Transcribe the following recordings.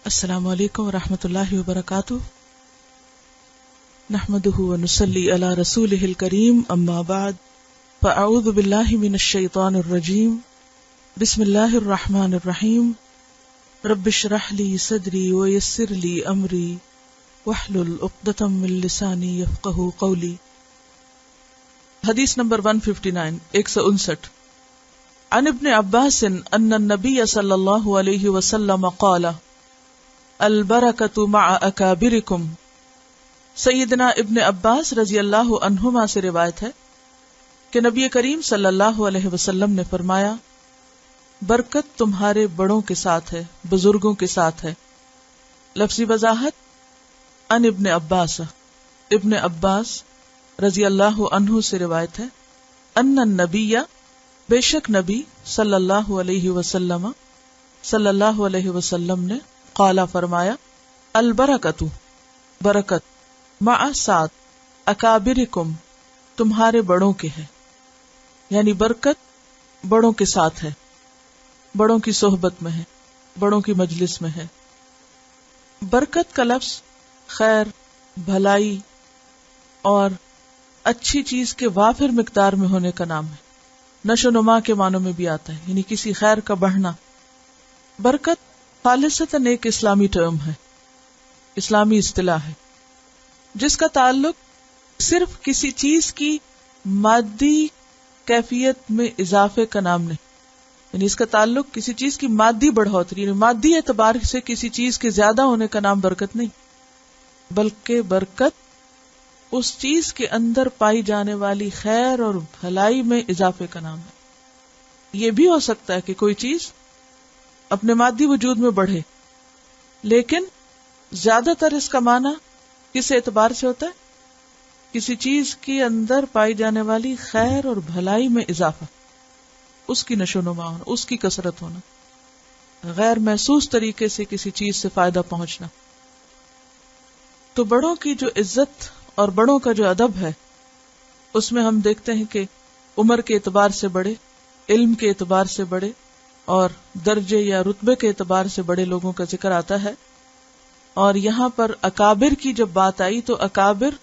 السلام علیکم ورحمۃ اللہ وبرکاتہ، نحمده ونصلی علی رسولہ الکریم، اما بعد فاعوذ باللہ من الشیطان الرجیم، بسم اللہ الرحمن الرحیم، رب اشرح لی صدری ویسر لی امری واحلل عقدۃ من لسانی یفقہوا قولی۔ حدیث نمبر 159 159 عن ابن عباس ان النبی صلی اللہ علیہ وسلم قال البرکۃ مع اکابرکم۔ سیدنا ابن عباس رضی اللہ عنہما سے روایت ہے کہ نبی کریم صلی اللہ علیہ وسلم نے فرمایا، برکت تمہارے بڑوں کے ساتھ ہے، بزرگوں کے ساتھ ہے۔ لفظی وضاحت، ان ابن عباس، ابن عباس رضی اللہ عنہ سے روایت ہے، ان النبی، بے شک نبی صلی اللہ علیہ وسلم نے قالا فرمایا، البرکۃ برکت، مع ساتھ، اکابرکم تمہارے بڑوں کے ہے، یعنی برکت بڑوں کے ساتھ ہے، بڑوں کی صحبت میں ہے، بڑوں کی مجلس میں ہے۔ برکت کا لفظ خیر، بھلائی اور اچھی چیز کے وافر مقدار میں ہونے کا نام ہے، نشو نما کے معنوں میں بھی آتا ہے، یعنی کسی خیر کا بڑھنا۔ برکت خالصتاً ایک اسلامی ٹرم ہے، اسلامی اصطلاح ہے، جس کا تعلق صرف کسی چیز کی مادی کیفیت میں اضافے کا نام نہیں، یعنی اس کا تعلق کسی چیز کی مادی بڑھوتری، یعنی مادی اعتبار سے کسی چیز کے زیادہ ہونے کا نام برکت نہیں، بلکہ برکت اس چیز کے اندر پائی جانے والی خیر اور بھلائی میں اضافے کا نام ہے۔ یہ بھی ہو سکتا ہے کہ کوئی چیز اپنے مادی وجود میں بڑھے، لیکن زیادہ تر اس کا معنی کس اعتبار سے ہوتا ہے؟ کسی چیز کے اندر پائی جانے والی خیر اور بھلائی میں اضافہ، اس کی نشو نما ہونا، اس کی کثرت ہونا، غیر محسوس طریقے سے کسی چیز سے فائدہ پہنچنا۔ تو بڑوں کی جو عزت اور بڑوں کا جو ادب ہے، اس میں ہم دیکھتے ہیں کہ عمر کے اعتبار سے بڑے، علم کے اعتبار سے بڑے اور درجے یا رتبے کے اعتبار سے بڑے لوگوں کا ذکر آتا ہے۔ اور یہاں پر اکابر کی جب بات آئی تو اکابر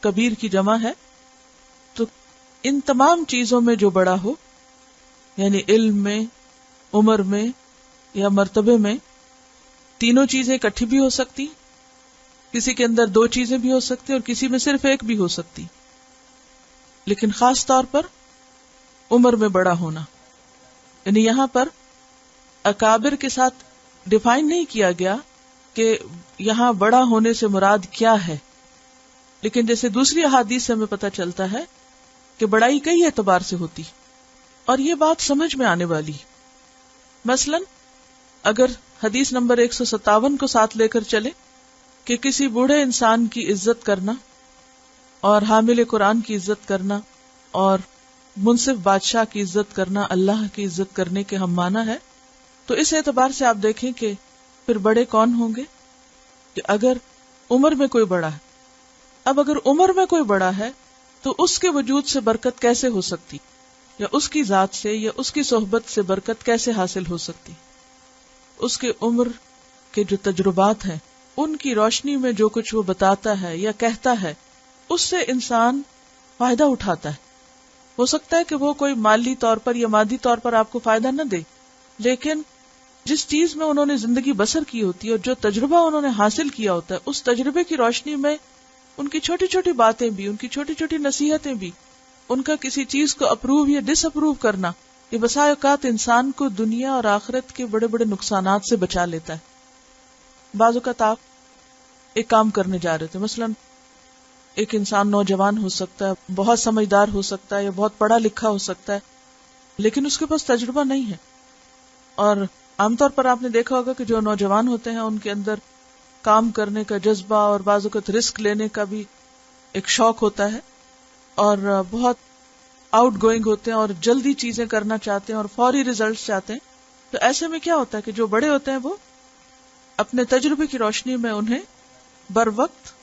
کبیر کی جمع ہے، تو ان تمام چیزوں میں جو بڑا ہو، یعنی علم میں، عمر میں یا مرتبے میں، تینوں چیزیں اکٹھی بھی ہو سکتی، کسی کے اندر دو چیزیں بھی ہو سکتی اور کسی میں صرف ایک بھی ہو سکتی، لیکن خاص طور پر عمر میں بڑا ہونا، یعنی یہاں پر اکابر کے ساتھ ڈیفائن نہیں کیا گیا کہ یہاں بڑا ہونے سے مراد کیا ہے، لیکن جیسے دوسری احادیث سے ہمیں پتہ چلتا ہے کہ بڑائی کئی اعتبار سے ہوتی، اور یہ بات سمجھ میں آنے والی۔ مثلا اگر حدیث نمبر 157 کو ساتھ لے کر چلے کہ کسی بوڑھے انسان کی عزت کرنا اور حامل قرآن کی عزت کرنا اور منصف بادشاہ کی عزت کرنا اللہ کی عزت کرنے کے ہم معنی ہے، تو اس اعتبار سے آپ دیکھیں کہ پھر بڑے کون ہوں گے کہ اگر عمر میں کوئی بڑا ہے۔ اب اگر عمر میں کوئی بڑا ہے تو اس کے وجود سے برکت کیسے ہو سکتی، یا اس کی ذات سے یا اس کی صحبت سے برکت کیسے حاصل ہو سکتی؟ اس کے عمر کے جو تجربات ہیں، ان کی روشنی میں جو کچھ وہ بتاتا ہے یا کہتا ہے، اس سے انسان فائدہ اٹھاتا ہے۔ ہو سکتا ہے کہ وہ کوئی مالی طور پر یا مادی طور پر آپ کو فائدہ نہ دے، لیکن جس چیز میں انہوں نے زندگی بسر کی ہوتی ہے اور جو تجربہ انہوں نے حاصل کیا ہوتا ہے، اس تجربے کی روشنی میں ان کی چھوٹی چھوٹی باتیں بھی، ان کی چھوٹی چھوٹی نصیحتیں بھی، ان کا کسی چیز کو اپروو یا ڈس اپروو کرنا، یہ بسا اوقات انسان کو دنیا اور آخرت کے بڑے بڑے نقصانات سے بچا لیتا ہے۔ بعض اوقات آپ ایک کام کرنے جا رہے تھے، مثلا ایک انسان نوجوان ہو سکتا ہے، بہت سمجھدار ہو سکتا ہے یا بہت پڑھا لکھا ہو سکتا ہے، لیکن اس کے پاس تجربہ نہیں ہے، اور عام طور پر آپ نے دیکھا ہوگا کہ جو نوجوان ہوتے ہیں ان کے اندر کام کرنے کا جذبہ اور بعض اوقات رسک لینے کا بھی ایک شوق ہوتا ہے، اور بہت آؤٹ گوئنگ ہوتے ہیں اور جلدی چیزیں کرنا چاہتے ہیں اور فوری ریزلٹس چاہتے ہیں۔ تو ایسے میں کیا ہوتا ہے کہ جو بڑے ہوتے ہیں وہ اپنے تجربے کی روشنی میں انہیں بر وقت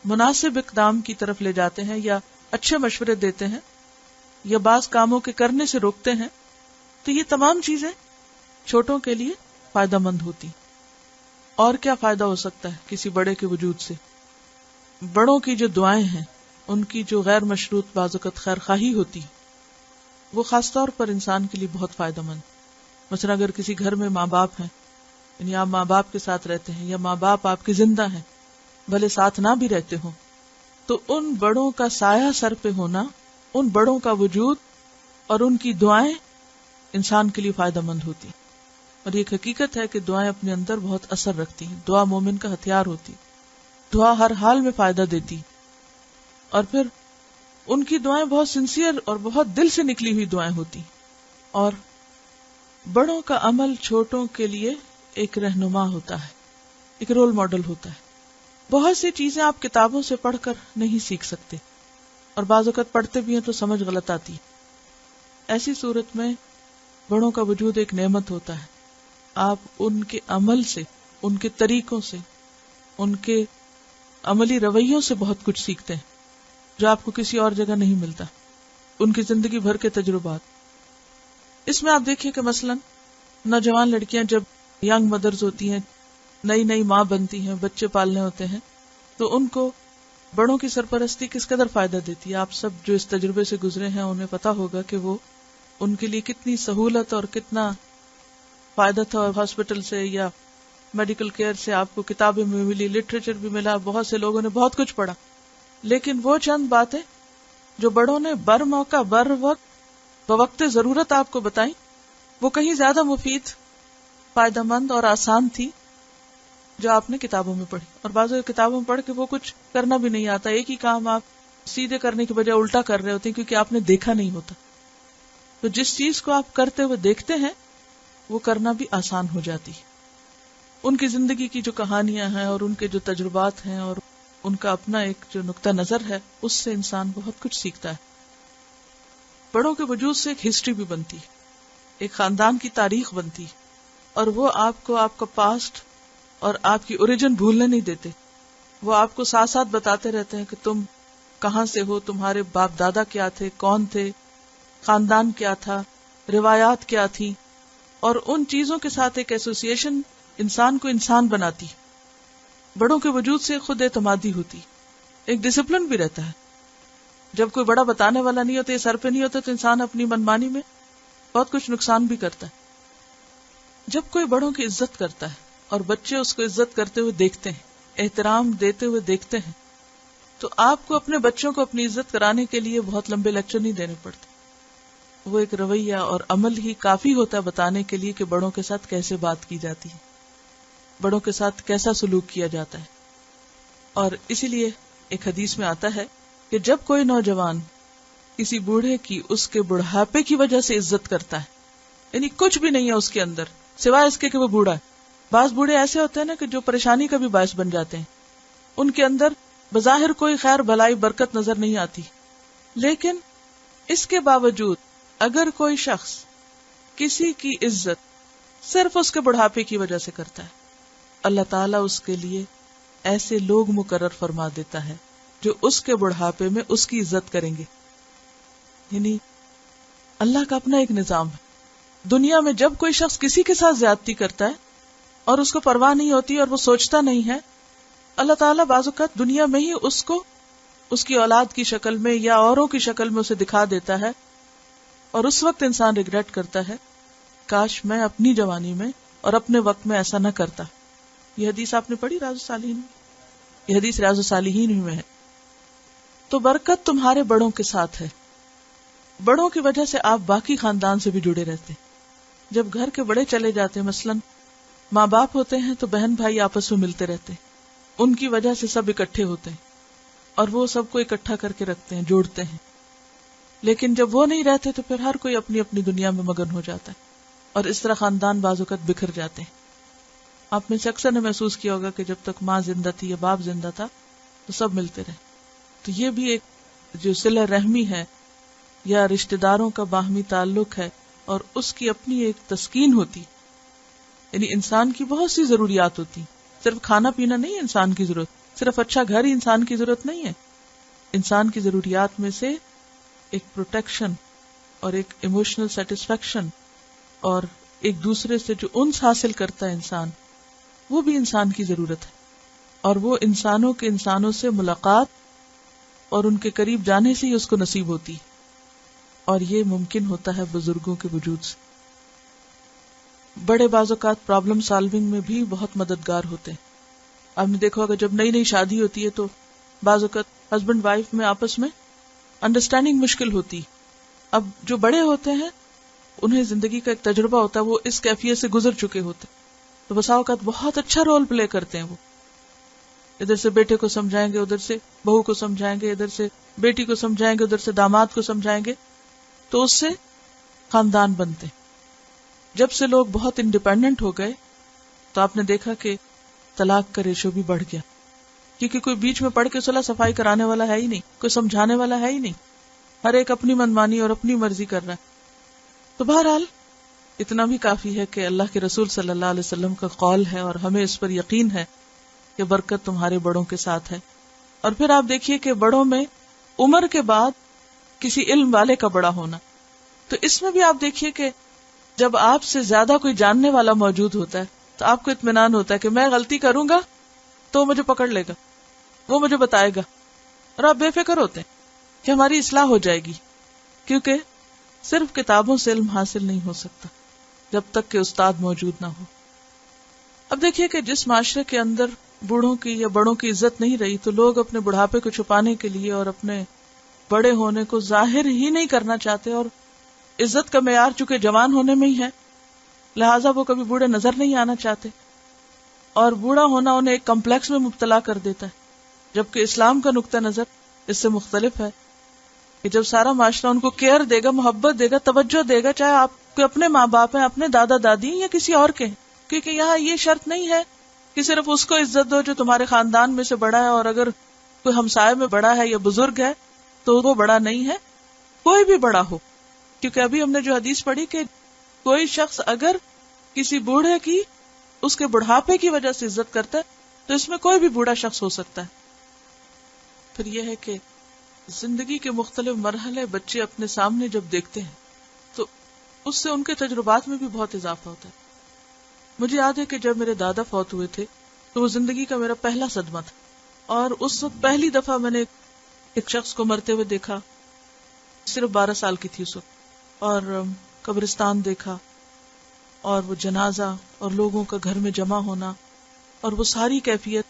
مناسب اقدام کی طرف لے جاتے ہیں، یا اچھے مشورے دیتے ہیں، یا بعض کاموں کے کرنے سے روکتے ہیں۔ تو یہ تمام چیزیں چھوٹوں کے لیے فائدہ مند ہوتی، اور کیا فائدہ ہو سکتا ہے کسی بڑے کے وجود سے؟ بڑوں کی جو دعائیں ہیں، ان کی جو غیر مشروط بعض اوقات خیر خواہی ہوتی، وہ خاص طور پر انسان کے لیے بہت فائدہ مند. مثلا اگر کسی گھر میں ماں باپ ہیں، یعنی آپ ماں باپ کے ساتھ رہتے ہیں یا ماں باپ آپ کے زندہ ہیں، بھلے ساتھ نہ بھی رہتے ہوں، تو ان بڑوں کا سایہ سر پہ ہونا، ان بڑوں کا وجود اور ان کی دعائیں انسان کے لیے فائدہ مند ہوتی. اور یہ ایک حقیقت ہے کہ دعائیں اپنے اندر بہت اثر رکھتی ہیں. دعا مومن کا ہتھیار ہوتی، دعا ہر حال میں فائدہ دیتی. اور پھر ان کی دعائیں بہت سنسیئر اور بہت دل سے نکلی ہوئی دعائیں ہوتی. اور بڑوں کا عمل چھوٹوں کے لیے ایک رہنما ہوتا ہے، ایک رول ماڈل ہوتا ہے. بہت سی چیزیں آپ کتابوں سے پڑھ کر نہیں سیکھ سکتے، اور بعض اوقات پڑھتے بھی ہیں تو سمجھ غلط آتی. ایسی صورت میں بڑوں کا وجود ایک نعمت ہوتا ہے. آپ ان کے عمل سے، ان کے طریقوں سے، ان کے عملی رویوں سے بہت کچھ سیکھتے ہیں جو آپ کو کسی اور جگہ نہیں ملتا. ان کی زندگی بھر کے تجربات. اس میں آپ دیکھیے کہ مثلا نوجوان لڑکیاں جب ینگ مدرز ہوتی ہیں، نئی نئی ماں بنتی ہیں، بچے پالنے ہوتے ہیں، تو ان کو بڑوں کی سرپرستی کس قدر فائدہ دیتی ہے. آپ سب جو اس تجربے سے گزرے ہیں انہیں پتا ہوگا کہ وہ ان کے لیے کتنی سہولت اور کتنا فائدہ تھا. اور ہاسپٹل سے یا میڈیکل کیئر سے آپ کو کتابیں بھی ملی، لٹریچر بھی ملا، بہت سے لوگوں نے بہت کچھ پڑھا. لیکن وہ چند باتیں جو بڑوں نے بر موقع بر وقت بوقت ضرورت آپ کو بتائیں، وہ کہیں زیادہ مفید، فائدہ مند اور آسان تھی جو آپ نے کتابوں میں پڑھی. اور بعض کتابوں میں پڑھ کے وہ کچھ کرنا بھی نہیں آتا. ایک ہی کام آپ سیدھے کرنے کی بجائے الٹا کر رہے ہوتے ہیں کیونکہ آپ نے دیکھا نہیں ہوتا. تو جس چیز کو آپ کرتے ہوئے دیکھتے ہیں وہ کرنا بھی آسان ہو جاتی ہے. ان کی زندگی کی جو کہانیاں ہیں اور ان کے جو تجربات ہیں اور ان کا اپنا ایک جو نقطہ نظر ہے، اس سے انسان بہت کچھ سیکھتا ہے. بڑوں کے وجود سے ایک ہسٹری بھی بنتی ہے، ایک خاندان کی تاریخ بنتی ہے، اور وہ آپ کو آپ کا پاسٹ اور آپ کی اوریجن بھولنے نہیں دیتے. وہ آپ کو ساتھ ساتھ بتاتے رہتے ہیں کہ تم کہاں سے ہو، تمہارے باپ دادا کیا تھے، کون تھے، خاندان کیا تھا، روایات کیا تھی. اور ان چیزوں کے ساتھ ایک ایسوسیشن انسان کو انسان بناتی. بڑوں کے وجود سے خود اعتمادی ہوتی، ایک ڈسپلن بھی رہتا ہے. جب کوئی بڑا بتانے والا نہیں ہوتا، سر پہ نہیں ہوتا، تو انسان اپنی منمانی میں بہت کچھ نقصان بھی کرتا ہے. جب کوئی بڑوں کی عزت کرتا ہے اور بچے اس کو عزت کرتے ہوئے دیکھتے ہیں، احترام دیتے ہوئے دیکھتے ہیں، تو آپ کو اپنے بچوں کو اپنی عزت کرانے کے لیے بہت لمبے لیکچر نہیں دینے پڑتے. وہ ایک رویہ اور عمل ہی کافی ہوتا ہے بتانے کے لیے کہ بڑوں کے ساتھ کیسے بات کی جاتی ہے، بڑوں کے ساتھ کیسا سلوک کیا جاتا ہے. اور اسی لیے ایک حدیث میں آتا ہے کہ جب کوئی نوجوان کسی بوڑھے کی اس کے بڑھاپے کی وجہ سے عزت کرتا ہے، یعنی کچھ بھی نہیں ہے اس کے اندر سوائے اس کے کہ وہ بوڑھا ہے. بعض بوڑھے ایسے ہوتے ہیں نا کہ جو پریشانی کا بھی باعث بن جاتے ہیں، ان کے اندر بظاہر کوئی خیر بھلائی برکت نظر نہیں آتی، لیکن اس کے باوجود اگر کوئی شخص کسی کی عزت صرف اس کے بڑھاپے کی وجہ سے کرتا ہے، اللہ تعالیٰ اس کے لیے ایسے لوگ مقرر فرما دیتا ہے جو اس کے بڑھاپے میں اس کی عزت کریں گے. یعنی اللہ کا اپنا ایک نظام ہے. دنیا میں جب کوئی شخص کسی کے ساتھ زیادتی کرتا ہے اور اس کو پرواہ نہیں ہوتی اور وہ سوچتا نہیں ہے، اللہ تعالیٰ بعض اوقات دنیا میں ہی اس کو اس کی اولاد کی شکل میں یا اوروں کی شکل میں اسے دکھا دیتا ہے. اور اس وقت انسان ریگریٹ کرتا ہے، کاش میں اپنی جوانی میں اور اپنے وقت میں ایسا نہ کرتا. یہ حدیث آپ نے پڑھی ریاض الصالحین میں؟ یہ حدیث ریاض الصالحین میں ہے. تو برکت تمہارے بڑوں کے ساتھ ہے. بڑوں کی وجہ سے آپ باقی خاندان سے بھی جڑے رہتے. جب گھر کے بڑے چلے جاتے ہیں، مثلا ماں باپ ہوتے ہیں تو بہن بھائی آپس میں ملتے رہتے، ان کی وجہ سے سب اکٹھے ہوتے ہیں اور وہ سب کو اکٹھا کر کے رکھتے ہیں، جوڑتے ہیں. لیکن جب وہ نہیں رہتے تو پھر ہر کوئی اپنی اپنی دنیا میں مگن ہو جاتا ہے، اور اس طرح خاندان بعض اوقات بکھر جاتے ہیں. آپ میں سے اکثر نے محسوس کیا ہوگا کہ جب تک ماں زندہ تھی یا باپ زندہ تھا تو سب ملتے رہے. تو یہ بھی ایک جو صلہ رحمی ہے یا رشتہ داروں کا باہمی تعلق ہے، اور اس کی اپنی ایک تسکین ہوتی. یعنی انسان کی بہت سی ضروریات ہوتی، صرف کھانا پینا نہیں ہے انسان کی ضرورت، صرف اچھا گھر ہی انسان کی ضرورت نہیں ہے. انسان کی ضروریات میں سے ایک پروٹیکشن اور ایک ایموشنل سیٹسفیکشن اور ایک دوسرے سے جو انس حاصل کرتا ہے انسان، وہ بھی انسان کی ضرورت ہے، اور وہ انسانوں کے انسانوں سے ملاقات اور ان کے قریب جانے سے ہی اس کو نصیب ہوتی، اور یہ ممکن ہوتا ہے بزرگوں کے وجود سے۔ بڑے بعض اوقات پرابلم سالونگ میں بھی بہت مددگار ہوتے ہیں۔ آپ نے دیکھا ہوگا جب نئی نئی شادی ہوتی ہے تو بعض اوقات ہسبینڈ وائف میں آپس میں انڈرسٹینڈنگ مشکل ہوتی۔ اب جو بڑے ہوتے ہیں انہیں زندگی کا ایک تجربہ ہوتا ہے، وہ اس کیفیت سے گزر چکے ہوتے، تو بسا اوقات بہت اچھا رول پلے کرتے ہیں۔ وہ ادھر سے بیٹے کو سمجھائیں گے، ادھر سے بہو کو سمجھائیں گے، ادھر سے بیٹی کو سمجھائیں گے، ادھر سے داماد کو سمجھائیں گے، تو اس سے خاندان بنتے۔ جب سے لوگ بہت انڈیپینڈنٹ ہو گئے تو آپ نے دیکھا کہ طلاق کا ریشو بھی بڑھ گیا، کیونکہ کوئی بیچ میں پڑھ کے صلح صفائی کرانے والا ہے ہی نہیں، کوئی سمجھانے والا ہے ہی نہیں، ہر ایک اپنی منمانی اور اپنی مرضی کر رہا ہے۔ تو بہرحال اتنا بھی کافی ہے کہ اللہ کے رسول صلی اللہ علیہ وسلم کا قول ہے اور ہمیں اس پر یقین ہے کہ برکت تمہارے بڑوں کے ساتھ ہے۔ اور پھر آپ دیکھیے کہ بڑوں میں عمر کے بعد کسی علم والے کا بڑا ہونا، تو اس میں بھی آپ دیکھیے کہ جب آپ سے زیادہ کوئی جاننے والا موجود ہوتا ہے تو آپ کو اطمینان ہوتا ہے کہ میں غلطی کروں گا تو مجھے پکڑ لے گا، وہ مجھے بتائے گا، اور آپ بے فکر ہوتے ہیں کہ ہماری اصلاح ہو جائے گی، کیونکہ صرف کتابوں سے علم حاصل نہیں ہو سکتا جب تک کہ استاد موجود نہ ہو۔ اب دیکھیے کہ جس معاشرے کے اندر بوڑھوں کی یا بڑوں کی عزت نہیں رہی تو لوگ اپنے بڑھاپے کو چھپانے کے لیے اور اپنے بڑے ہونے کو ظاہر ہی نہیں کرنا چاہتے، اور عزت کا معیار چونکہ جوان ہونے میں ہی ہے لہٰذا وہ کبھی بوڑھے نظر نہیں آنا چاہتے، اور بوڑھا ہونا انہیں ایک کمپلیکس میں مبتلا کر دیتا ہے، جبکہ اسلام کا نقطہ نظر اس سے مختلف ہے کہ جب سارا معاشرہ ان کو کیئر دے گا، محبت دے گا، توجہ دے گا، چاہے آپ کے اپنے ماں باپ ہیں، اپنے دادا دادی یا کسی اور کے ہیں، کیونکہ یہاں یہ شرط نہیں ہے کہ صرف اس کو عزت دو جو تمہارے خاندان میں سے بڑا ہے، اور اگر کوئی ہمسائے میں بڑا ہے یا بزرگ ہے تو وہ بڑا نہیں ہے، کوئی بھی بڑا ہو۔ کیونکہ ابھی ہم نے جو حدیث پڑھی کہ کوئی شخص اگر کسی بوڑھے کی اس کے بڑھاپے کی وجہ سے عزت کرتا ہے تو اس میں کوئی بھی بوڑھا شخص ہو سکتا ہے۔ پھر یہ ہے کہ زندگی کے مختلف مرحلے بچے اپنے سامنے جب دیکھتے ہیں تو اس سے ان کے تجربات میں بھی بہت اضافہ ہوتا ہے۔ مجھے یاد ہے کہ جب میرے دادا فوت ہوئے تھے تو وہ زندگی کا میرا پہلا صدمہ تھا، اور اس وقت پہلی دفعہ میں نے ایک شخص کو مرتے ہوئے دیکھا، صرف 12 سال کی تھی اس وقت، اور قبرستان دیکھا اور وہ جنازہ اور لوگوں کا گھر میں جمع ہونا اور وہ ساری کیفیت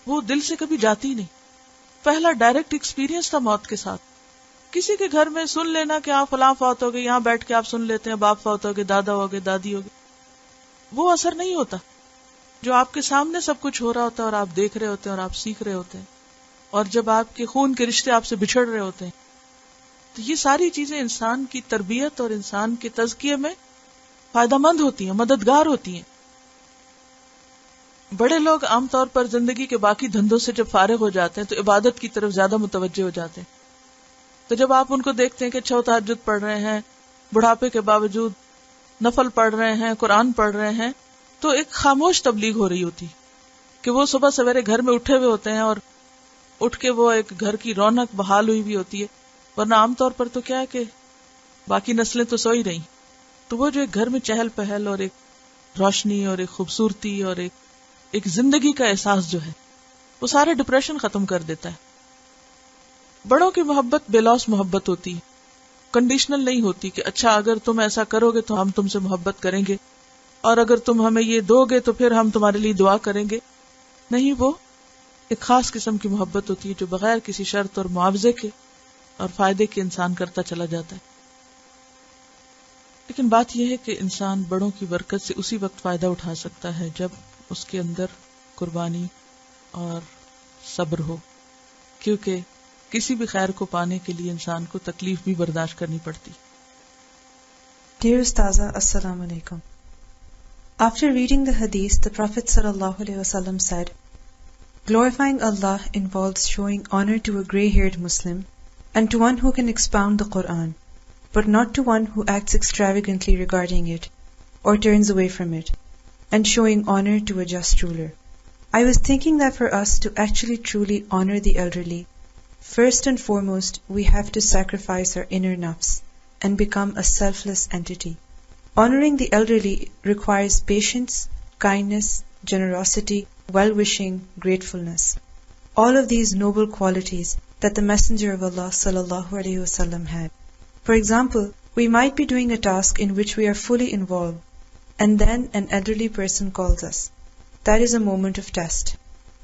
وہ دل سے کبھی جاتی نہیں۔ پہلا ڈائریکٹ ایکسپیرینس تھا موت کے ساتھ۔ کسی کے گھر میں سن لینا کہ آپ فلاں فوت ہو گئے، یہاں بیٹھ کے آپ سن لیتے ہیں باپ فوت ہو گئے، دادا ہو گئے، دادی ہو گئے، وہ اثر نہیں ہوتا جو آپ کے سامنے سب کچھ ہو رہا ہوتا ہے اور آپ دیکھ رہے ہوتے ہیں اور آپ سیکھ رہے ہوتے ہیں، اور جب آپ کے خون کے رشتے آپ سے بچھڑ رہے ہوتے ہیں۔ تو یہ ساری چیزیں انسان کی تربیت اور انسان کے تزکیے میں فائدہ مند ہوتی ہیں، مددگار ہوتی ہیں۔ بڑے لوگ عام طور پر زندگی کے باقی دھندوں سے جب فارغ ہو جاتے ہیں تو عبادت کی طرف زیادہ متوجہ ہو جاتے ہیں۔ تو جب آپ ان کو دیکھتے ہیں کہ اچھا تہجد پڑھ رہے ہیں، بڑھاپے کے باوجود نفل پڑھ رہے ہیں، قرآن پڑھ رہے ہیں، تو ایک خاموش تبلیغ ہو رہی ہوتی کہ وہ صبح سویرے گھر میں اٹھے ہوئے ہوتے ہیں اور اٹھ کے وہ ایک گھر کی رونق بحال ہوئی بھی ہوتی ہے، ورنہ عام طور پر تو کیا ہے کہ باقی نسلیں تو سو ہی رہی، تو وہ جو ایک گھر میں چہل پہل اور ایک روشنی اور ایک خوبصورتی اور ایک زندگی کا احساس جو ہے وہ سارے ڈپریشن ختم کر دیتا ہے۔ بڑوں کی محبت بے لوث محبت ہوتی، کنڈیشنل نہیں ہوتی کہ اچھا اگر تم ایسا کرو گے تو ہم تم سے محبت کریں گے، اور اگر تم ہمیں یہ دو گے تو پھر ہم تمہارے لیے دعا کریں گے۔ نہیں، وہ ایک خاص قسم کی محبت ہوتی ہے جو بغیر کسی شرط اور معاوضے کے اور فائدے کے انسان کرتا چلا جاتا ہے۔ لیکن بات یہ ہے کہ انسان بڑوں کی برکت سے اسی وقت فائدہ اٹھا سکتا ہے جب اس کے اندر قربانی اور صبر ہو، کیونکہ کسی بھی خیر کو پانے کے لیے انسان کو تکلیف بھی برداشت کرنی پڑتی۔ Dear Ustaza, Assalamu alaikum. After reading the hadith, the Prophet ﷺ said, glorifying Allah involves showing honor to a grey-haired Muslim and to one who can expound the Quran, but not to one who acts extravagantly regarding it or turns away from it, and showing honor to a just ruler. I was thinking that for us to actually truly honor the elderly, first and foremost we have to sacrifice our inner nafs and become a selfless entity. Honoring the elderly requires patience, kindness, generosity, well-wishing, gratefulness. All of these noble qualities that the Messenger of Allah sallallahu alaihi wasallam had. For example, we might be doing a task in which we are fully involved, and then an elderly person calls us. That is a moment of test.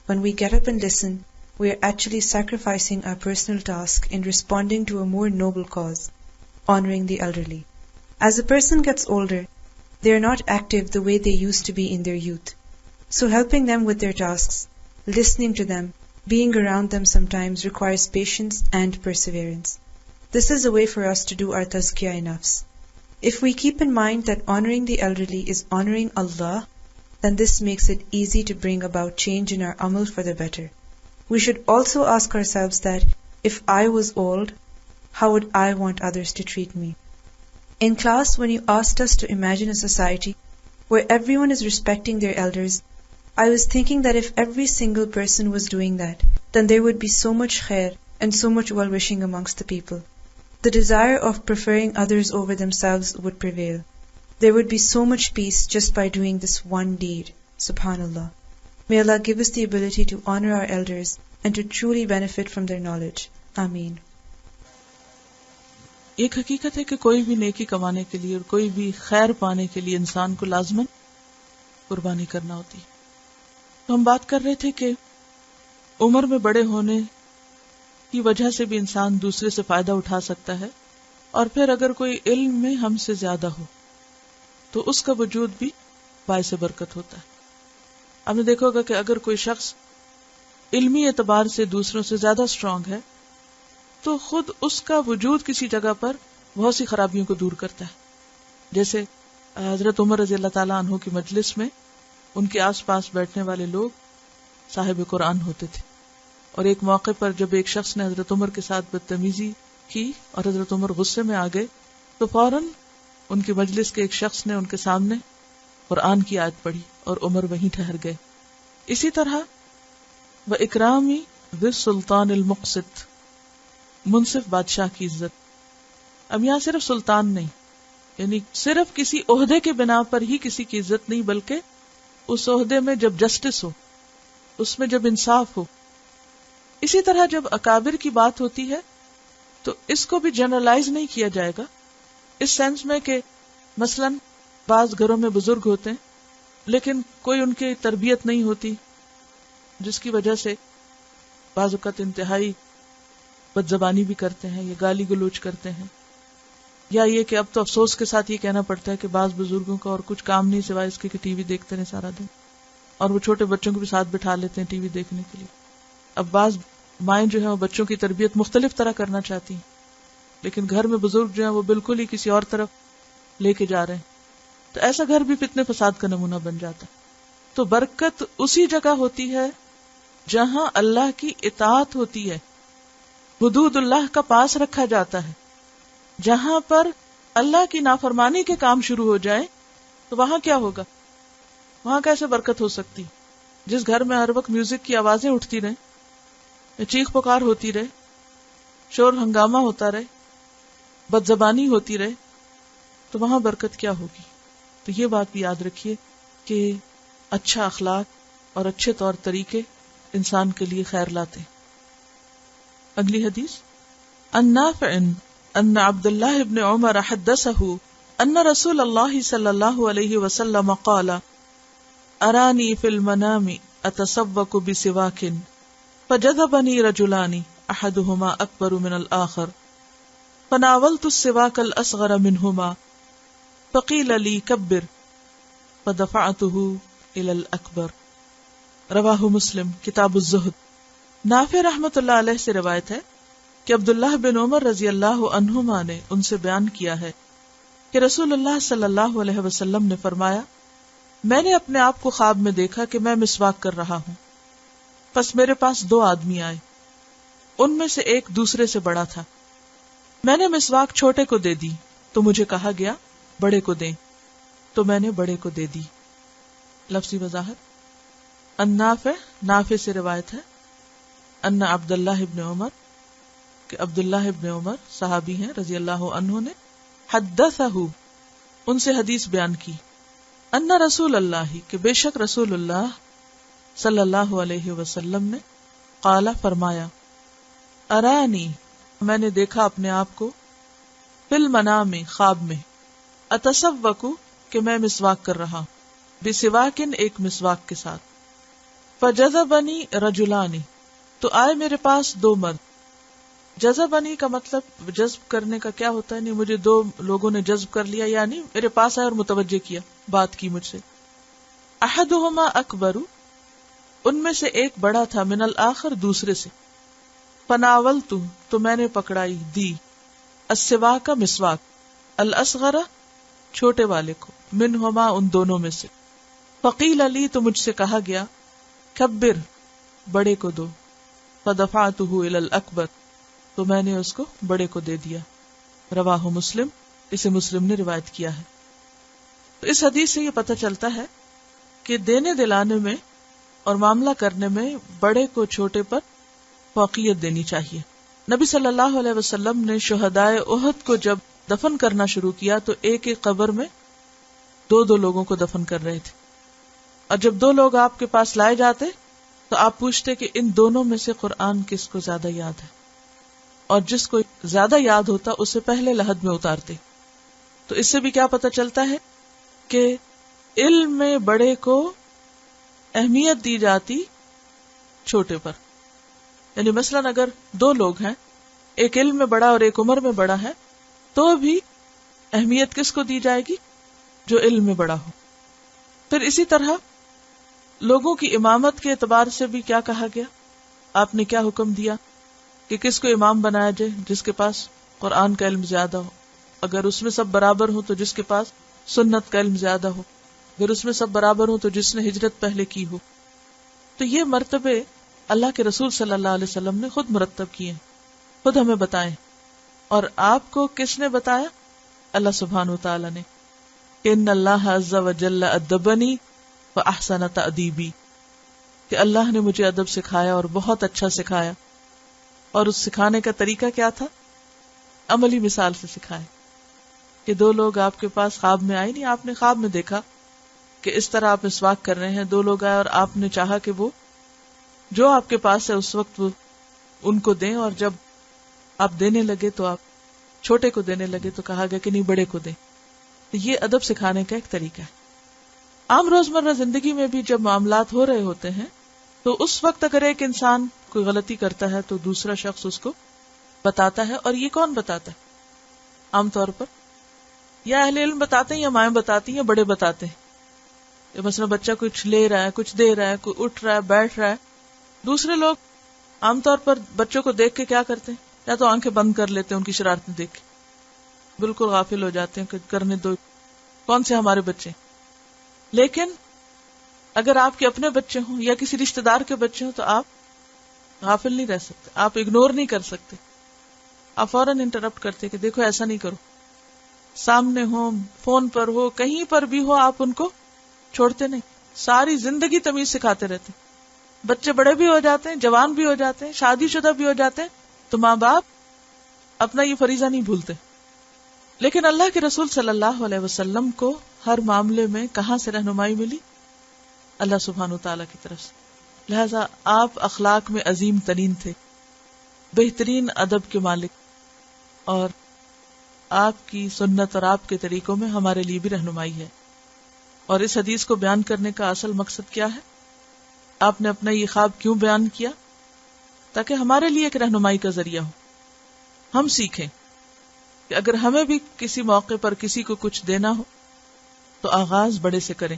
When we get up and listen, we are actually sacrificing our personal task in responding to a more noble cause, honoring the elderly. As a person gets older, they are not active the way they used to be in their youth. So helping them with their tasks, listening to them, being around them sometimes requires patience and perseverance. This is a way for us to do our tazkiyah-e-nafs. If we keep in mind that honoring the elderly is honoring Allah, then this makes it easy to bring about change in our amal for the better. We should also ask ourselves that if I was old, how would I want others to treat me? In class, when you asked us to imagine a society where everyone is respecting their elders, I was thinking that if every single person was doing that, then there would be so much khair and so much well-wishing amongst the people. The desire of preferring others over themselves would prevail. There would be so much peace just by doing this one deed. Subhanallah. May Allah give us the ability to honor our elders and to truly benefit from their knowledge. Ameen. ایک حقیقت ہے کہ کوئی بھی نیکی کمانے کے لیے اور کوئی بھی خیر پانے کے لیے انسان کو لازماً قربانی کرنا ہوتی ہے. تو ہم بات کر رہے تھے کہ عمر میں بڑے ہونے کی وجہ سے بھی انسان دوسرے سے فائدہ اٹھا سکتا ہے، اور پھر اگر کوئی علم میں ہم سے زیادہ ہو تو اس کا وجود بھی باعث برکت ہوتا ہے. آپ نے دیکھا ہوگا کہ اگر کوئی شخص علمی اعتبار سے دوسروں سے زیادہ اسٹرانگ ہے تو خود اس کا وجود کسی جگہ پر بہت سی خرابیوں کو دور کرتا ہے. جیسے حضرت عمر رضی اللہ تعالیٰ عنہ کی مجلس میں ان کے آس پاس بیٹھنے والے لوگ صاحب قرآن ہوتے تھے، اور ایک موقع پر جب ایک شخص نے حضرت عمر کے ساتھ بدتمیزی کی اور حضرت عمر غصے میں آ گئے تو فوراً ان کی مجلس کے ایک شخص نے ان کے سامنے قرآن کی آیت پڑھی اور عمر وہیں ٹھہر گئے. اسی طرح وَإِكْرَامِ ذِي السُّلْطَانِ الْمُقْسِطِ، منصف بادشاہ کی عزت. اب یہاں صرف سلطان نہیں، یعنی صرف کسی عہدے کے بنا پر ہی کسی کی عزت نہیں، بلکہ اس عہدے میں جب جسٹس ہو، اس میں جب انصاف ہو. اسی طرح جب اکابر کی بات ہوتی ہے تو اس کو بھی جنرلائز نہیں کیا جائے گا، اس سینس میں کہ مثلاً بعض گھروں میں بزرگ ہوتے ہیں لیکن کوئی ان کی تربیت نہیں ہوتی، جس کی وجہ سے بعض اوقات انتہائی بد زبانی بھی کرتے ہیں یا گالی گلوچ کرتے ہیں، یا یہ کہ اب تو افسوس کے ساتھ یہ کہنا پڑتا ہے کہ بعض بزرگوں کا اور کچھ کام نہیں سوائے اس کے کہ ٹی وی دیکھتے رہے سارا دن، اور وہ چھوٹے بچوں کو بھی ساتھ بٹھا لیتے ہیں ٹی وی دیکھنے کے لیے. اب بعض مائیں جو ہیں وہ بچوں کی تربیت مختلف طرح کرنا چاہتی ہیں، لیکن گھر میں بزرگ جو ہیں وہ بالکل ہی کسی اور طرف لے کے جا رہے ہیں، تو ایسا گھر بھی فتنے فساد کا نمونہ بن جاتا ہے. تو برکت اسی جگہ ہوتی ہے جہاں اللہ کی اطاعت ہوتی ہے، حدود اللہ کا پاس رکھا جاتا ہے. جہاں پر اللہ کی نافرمانی کے کام شروع ہو جائیں تو وہاں کیا ہوگا؟ وہاں کیسے برکت ہو سکتی؟ جس گھر میں ہر وقت میوزک کی آوازیں اٹھتی رہیں، چیخ پکار ہوتی رہے، شور ہنگامہ ہوتا رہے، بد زبانی ہوتی رہے، تو وہاں برکت کیا ہوگی؟ تو یہ بات بھی یاد رکھیے کہ اچھا اخلاق اور اچھے طور طریقے انسان کے لیے خیر لاتے. اگلی حدیث، عن نافع ان عبد اللہ بن عمر حدثه ان رسول اللہ صلی اللہ علیہ وسلم قال ارانی فی المنام اتسوق بسواک فجذبني رجلان احدهما اکبر من الاخر فناولت السواک الاصغر منهما فقیل لی کبر فدفعته الى الاکبر. رواہ مسلم کتاب الزہد. نافع رحمۃ اللہ علیہ سے روایت ہے کہ عبداللہ بن عمر رضی اللہ عنہما نے ان سے بیان کیا ہے کہ رسول اللہ صلی اللہ علیہ وسلم نے فرمایا، میں نے اپنے آپ کو خواب میں دیکھا کہ میں مسواک کر رہا ہوں، پس میرے پاس دو آدمی آئے، ان میں سے ایک دوسرے سے بڑا تھا. میں نے مسواک چھوٹے کو دے دی تو مجھے کہا گیا بڑے کو دیں، تو میں نے بڑے کو دے دی. لفظی وضاحت، ان نافع، نافع سے روایت ہے، ان عبداللہ ابن عمر، کہ عبداللہ ابن عمر صحابی ہیں رضی اللہ عنہ نے، حدثہ، ان سے حدیث بیان کی، ان رسول اللہ کہ بے شک رسول اللہ صلی اللہ علیہ وسلم نے قال فرمایا ارانی میں نے دیکھا اپنے آپ کو فی المنام خواب میں اتصوکو کہ میں مسواک کر رہا بسواکن ایک مسواک کے ساتھ فجذبنی رجلانی تو آئے میرے پاس دو مرد. جذبنی کا مطلب جذب کرنے کا کیا ہوتا ہے؟ نہیں مجھے دو لوگوں نے جذب کر لیا، یعنی میرے پاس آئے اور متوجہ کیا، بات کی مجھ سے. احدہما اکبر ان میں سے ایک بڑا تھا، من الآخر دوسرے سے. فناولت تو میں نے پکڑائی دی، السواک کا مسواک، الاصغر چھوٹے والے کو، منہما ان دونوں میں سے. فقیل علی تو مجھ سے کہا گیا کبر بڑے کو دو. فدفعتہ الی الاکبر تو میں نے اس کو بڑے کو دے دیا. رواہ مسلم اسے مسلم نے روایت کیا ہے. تو اس حدیث سے یہ پتہ چلتا ہے کہ دینے دلانے میں اور معاملہ کرنے میں بڑے کو چھوٹے پر فوقیت دینی چاہیے. نبی صلی اللہ علیہ وسلم نے شہدائے احد کو جب دفن کرنا شروع کیا تو ایک ایک قبر میں دو دو لوگوں کو دفن کر رہے تھے، اور جب دو لوگ آپ کے پاس لائے جاتے تو آپ پوچھتے کہ ان دونوں میں سے قرآن کس کو زیادہ یاد ہے، اور جس کو زیادہ یاد ہوتا اسے پہلے لحد میں اتارتے. تو اس سے بھی کیا پتہ چلتا ہے کہ علم میں بڑے کو اہمیت دی جاتی چھوٹے پر. یعنی مثلاً اگر دو لوگ ہیں، ایک علم میں بڑا اور ایک عمر میں بڑا ہے، تو بھی اہمیت کس کو دی جائے گی؟ جو علم میں بڑا ہو. پھر اسی طرح لوگوں کی امامت کے اعتبار سے بھی کیا کہا گیا؟ آپ نے کیا حکم دیا کہ کس کو امام بنایا جائے؟ جس کے پاس قرآن کا علم زیادہ ہو. اگر اس میں سب برابر ہو تو جس کے پاس سنت کا علم زیادہ ہو. اگر اس میں سب برابر ہو تو جس نے ہجرت پہلے کی ہو. تو یہ مرتبے اللہ کے رسول صلی اللہ علیہ وسلم نے خود مرتب کیے، خود ہمیں بتائیں. اور آپ کو کس نے بتایا؟ اللہ سبحانہ وتعالی نے. ان اللہ عز وجل ادبنی فاحسن تأدیبی، کہ اللہ نے مجھے ادب سکھایا اور بہت اچھا سکھایا. اور اس سکھانے کا طریقہ کیا تھا؟ عملی مثال سے سکھایا. کہ دو لوگ آپ کے پاس خواب میں آئے، نہیں آپ نے خواب میں دیکھا کہ اس طرح آپ مسواک کر رہے ہیں، دو لوگ آئے اور آپ نے چاہا کہ وہ جو آپ کے پاس ہے اس وقت وہ ان کو دیں، اور جب آپ دینے لگے تو آپ چھوٹے کو دینے لگے تو کہا گیا کہ نہیں بڑے کو دیں. تو یہ ادب سکھانے کا ایک طریقہ ہے. عام روزمرہ زندگی میں بھی جب معاملات ہو رہے ہوتے ہیں تو اس وقت اگر ایک انسان کوئی غلطی کرتا ہے تو دوسرا شخص اس کو بتاتا ہے. اور یہ کون بتاتا ہے؟ عام طور پر یا اہل علم بتاتے ہیں، یا مائیں بتاتی ہیں، یا بڑے بتاتے ہیں. مثلا بچہ کچھ لے رہا ہے، کچھ دے رہا ہے، کوئی اٹھ رہا ہے، بیٹھ رہا ہے، دوسرے لوگ عام طور پر بچوں کو دیکھ کے کیا کرتے ہیں؟ یا تو آنکھیں بند کر لیتے ہیں ان کی شرارتیں دیکھ کے، بالکل غافل ہو جاتے ہیں کہ کرنے دو، کون سے ہمارے بچے. لیکن اگر آپ کے اپنے بچے ہوں یا کسی رشتہ دار کے بچے ہوں تو آپ غافل نہیں رہ سکتے، آپ اگنور نہیں کر سکتے. آپ فوراً انٹرپٹ کرتے کہ دیکھو ایسا نہیں کرو. سامنے ہو، فون پر ہو، کہیں پر بھی ہو، آپ ان کو چھوڑتے نہیں. ساری زندگی تمیز سکھاتے رہتے. بچے بڑے بھی ہو جاتے ہیں، جوان بھی ہو جاتے ہیں، شادی شدہ بھی ہو جاتے ہیں، تو ماں باپ اپنا یہ فریضہ نہیں بھولتے. لیکن اللہ کے رسول صلی اللہ علیہ وسلم کو ہر معاملے میں کہاں سے رہنمائی ملی؟ اللہ سبحانہ وتعالیٰ کی طرف سے. لہذا آپ اخلاق میں عظیم ترین تھے، بہترین ادب کے مالک، اور آپ کی سنت اور آپ کے طریقوں میں ہمارے لیے بھی رہنمائی ہے. اور اس حدیث کو بیان کرنے کا اصل مقصد کیا ہے؟ آپ نے اپنا یہ خواب کیوں بیان کیا؟ تاکہ ہمارے لیے ایک رہنمائی کا ذریعہ ہو. ہم سیکھیں کہ اگر ہمیں بھی کسی موقع پر کسی کو کچھ دینا ہو تو آغاز بڑے سے کریں.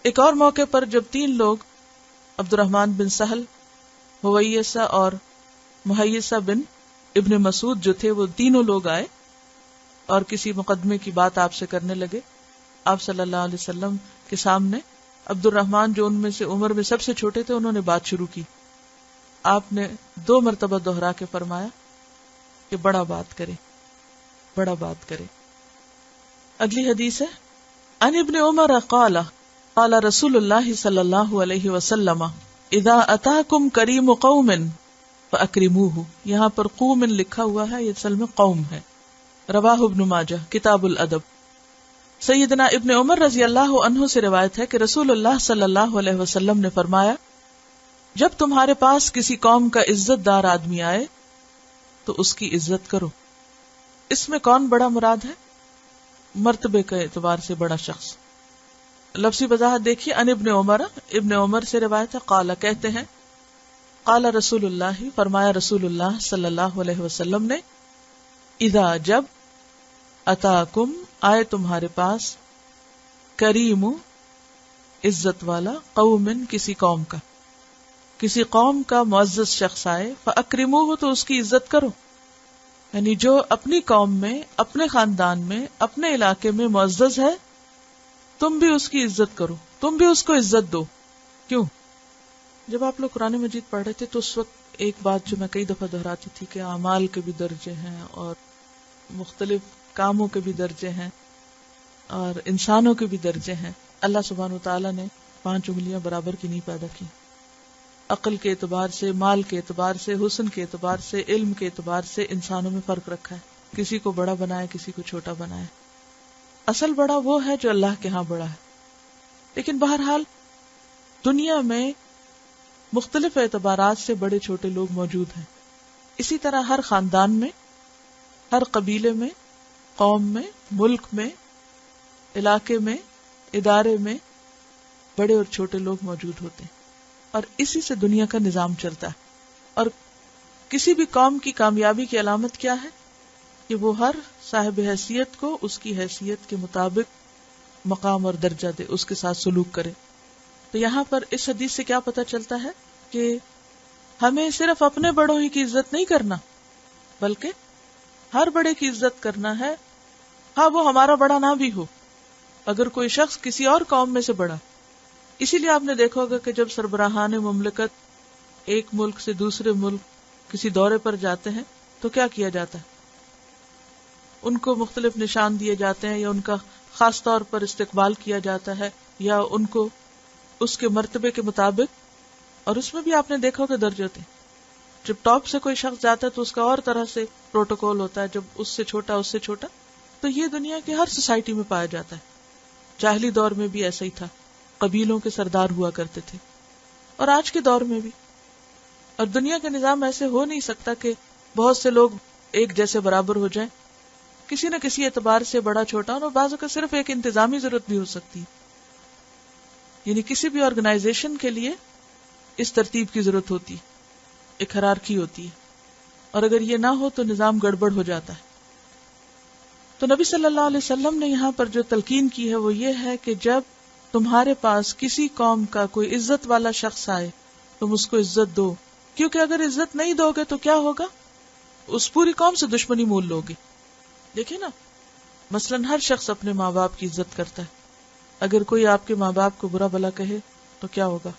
ایک اور موقع پر جب 3 لوگ عبد الرحمن بن سہل، ہویسہ اور محیصہ بن ابن مسعود جو تھے، وہ تینوں لوگ آئے اور کسی مقدمے کی بات آپ سے کرنے لگے. آپ صلی اللہ علیہ وسلم کے سامنے عبد الرحمن جو ان میں سے عمر میں سب سے چھوٹے تھے، انہوں نے بات شروع کی. آپ نے 2 مرتبہ دوہرا کے فرمایا کہ بڑا بات کرے، بڑا بات کرے. اگلی حدیث ہے ان ابن عمر قال قال رسول اللہ صلی اللہ علیہ وسلم اذا اتاکم کریم قوم فاکرموہ. یہاں پر قوم لکھا ہوا ہے، یہ اصل میں قوم ہے. رواہ ابن ماجہ کتاب الادب. سیدنا ابن عمر رضی اللہ عنہ سے روایت ہے کہ رسول اللہ صلی اللہ علیہ وسلم نے فرمایا، جب تمہارے پاس کسی قوم کا عزت دار آدمی آئے تو اس کی عزت کرو۔ اس میں کون بڑا مراد ہے؟ مرتبے کے اعتبار سے بڑا شخص۔ لفظی وضاحت دیکھیے، ان ابن عمر سے روایت ہے، قال کہتے ہیں، قال رسول اللہ فرمایا رسول اللہ صلی اللہ علیہ وسلم نے، اذا جب اتاکم آئے تمہارے پاس، کریم عزت والا، قوم کسی قوم کا، کسی قوم کا معزز شخص آئے، فاکرموہ تو اس کی عزت کرو، یعنی جو اپنی قوم میں، اپنے خاندان میں، اپنے علاقے میں معزز ہے، تم بھی اس کی عزت کرو، تم بھی اس کو عزت دو۔ کیوں؟ جب آپ لوگ قرآن مجید پڑھ رہے تھے تو اس وقت ایک بات جو میں کئی دفعہ دہراتی تھی کہ اعمال کے بھی درجے ہیں اور مختلف کاموں کے بھی درجے ہیں اور انسانوں کے بھی درجے ہیں۔ اللہ سبحانہ وتعالیٰ نے 5 انگلیاں برابر کی نہیں پیدا کی، عقل کے اعتبار سے، مال کے اعتبار سے، حسن کے اعتبار سے، علم کے اعتبار سے انسانوں میں فرق رکھا ہے، کسی کو بڑا بنایا، کسی کو چھوٹا بنایا۔ اصل بڑا وہ ہے جو اللہ کے ہاں بڑا ہے۔ لیکن بہرحال دنیا میں مختلف اعتبارات سے بڑے چھوٹے لوگ موجود ہیں۔ اسی طرح ہر خاندان میں، ہر قبیلے میں، قوم میں، ملک میں، علاقے میں، ادارے میں بڑے اور چھوٹے لوگ موجود ہوتے ہیں، اور اسی سے دنیا کا نظام چلتا ہے۔ اور کسی بھی قوم کی کامیابی کی علامت کیا ہے؟ کہ وہ ہر صاحب حیثیت کو اس کی حیثیت کے مطابق مقام اور درجہ دے، اس کے ساتھ سلوک کرے۔ تو یہاں پر اس حدیث سے کیا پتہ چلتا ہے کہ ہمیں صرف اپنے بڑوں ہی کی عزت نہیں کرنا، بلکہ ہر بڑے کی عزت کرنا ہے، ہاں وہ ہمارا بڑا نہ بھی ہو، اگر کوئی شخص کسی اور قوم میں سے بڑا۔ اسی لیے آپ نے دیکھا ہوگا کہ جب سربراہان مملکت ایک ملک سے دوسرے ملک کسی دورے پر جاتے ہیں تو کیا کیا جاتا ہے؟ ان کو مختلف نشان دیے جاتے ہیں، یا ان کا خاص طور پر استقبال کیا جاتا ہے، یا ان کو اس کے مرتبے کے مطابق، اور اس میں بھی آپ نے دیکھا کہ درجے ہوتے ہیں۔ جب ٹاپ سے کوئی شخص جاتا ہے تو اس کا اور طرح سے پروٹوکول ہوتا ہے، جب اس سے چھوٹا، تو یہ دنیا کی ہر سوسائٹی میں پایا جاتا ہے۔ جاہلی دور میں بھی ایسا ہی تھا، قبیلوں کے سردار ہوا کرتے تھے، اور آج کے دور میں بھی۔ اور دنیا کا نظام ایسے ہو نہیں سکتا کہ بہت سے لوگ ایک جیسے برابر ہو جائیں، کسی نہ کسی اعتبار سے بڑا چھوٹا، اور بعض اوقات صرف ایک انتظامی ضرورت بھی ہو سکتی ہے، یعنی کسی بھی آرگنائزیشن کے لیے اس ترتیب کی ضرورت ہوتی ہے، ایک ہیرارکی ہوتی ہے، اور اگر یہ نہ ہو تو نظام گڑبڑ ہو جاتا ہے۔ تو نبی صلی اللہ علیہ وسلم نے یہاں پر جو تلقین کی ہے وہ یہ ہے کہ جب تمہارے پاس کسی قوم کا کوئی عزت والا شخص آئے تم اس کو عزت دو، کیونکہ اگر عزت نہیں دو گے تو کیا ہوگا؟ اس پوری قوم سے دشمنی مول لو گے۔ دیکھیں نا، مثلاً ہر شخص اپنے ماں باپ کی عزت کرتا ہے، اگر کوئی آپ کے ماں باپ کو برا بھلا کہے تو کیا ہوگا؟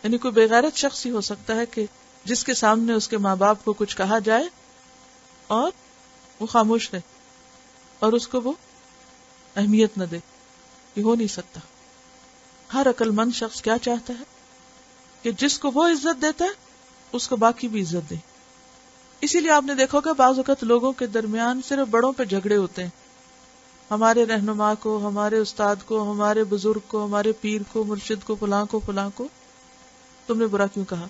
یعنی کوئی بے غیرت شخص ہی ہو سکتا ہے کہ جس کے سامنے اس کے ماں باپ کو کچھ کہا جائے اور وہ خاموش رہے اور اس کو وہ اہمیت نہ دے، یہ ہو نہیں سکتا۔ ہر عقل مند شخص کیا چاہتا ہے کہ جس کو وہ عزت دیتا ہے اس کو باقی بھی عزت دے۔ اسی لیے آپ نے دیکھا ہوگا بعض اوقات لوگوں کے درمیان صرف بڑوں پہ جھگڑے ہوتے ہیں، ہمارے رہنما کو، ہمارے استاد کو، ہمارے بزرگ کو، ہمارے پیر کو، مرشد کو، فلاں کو تم نے برا کیوں کہا؟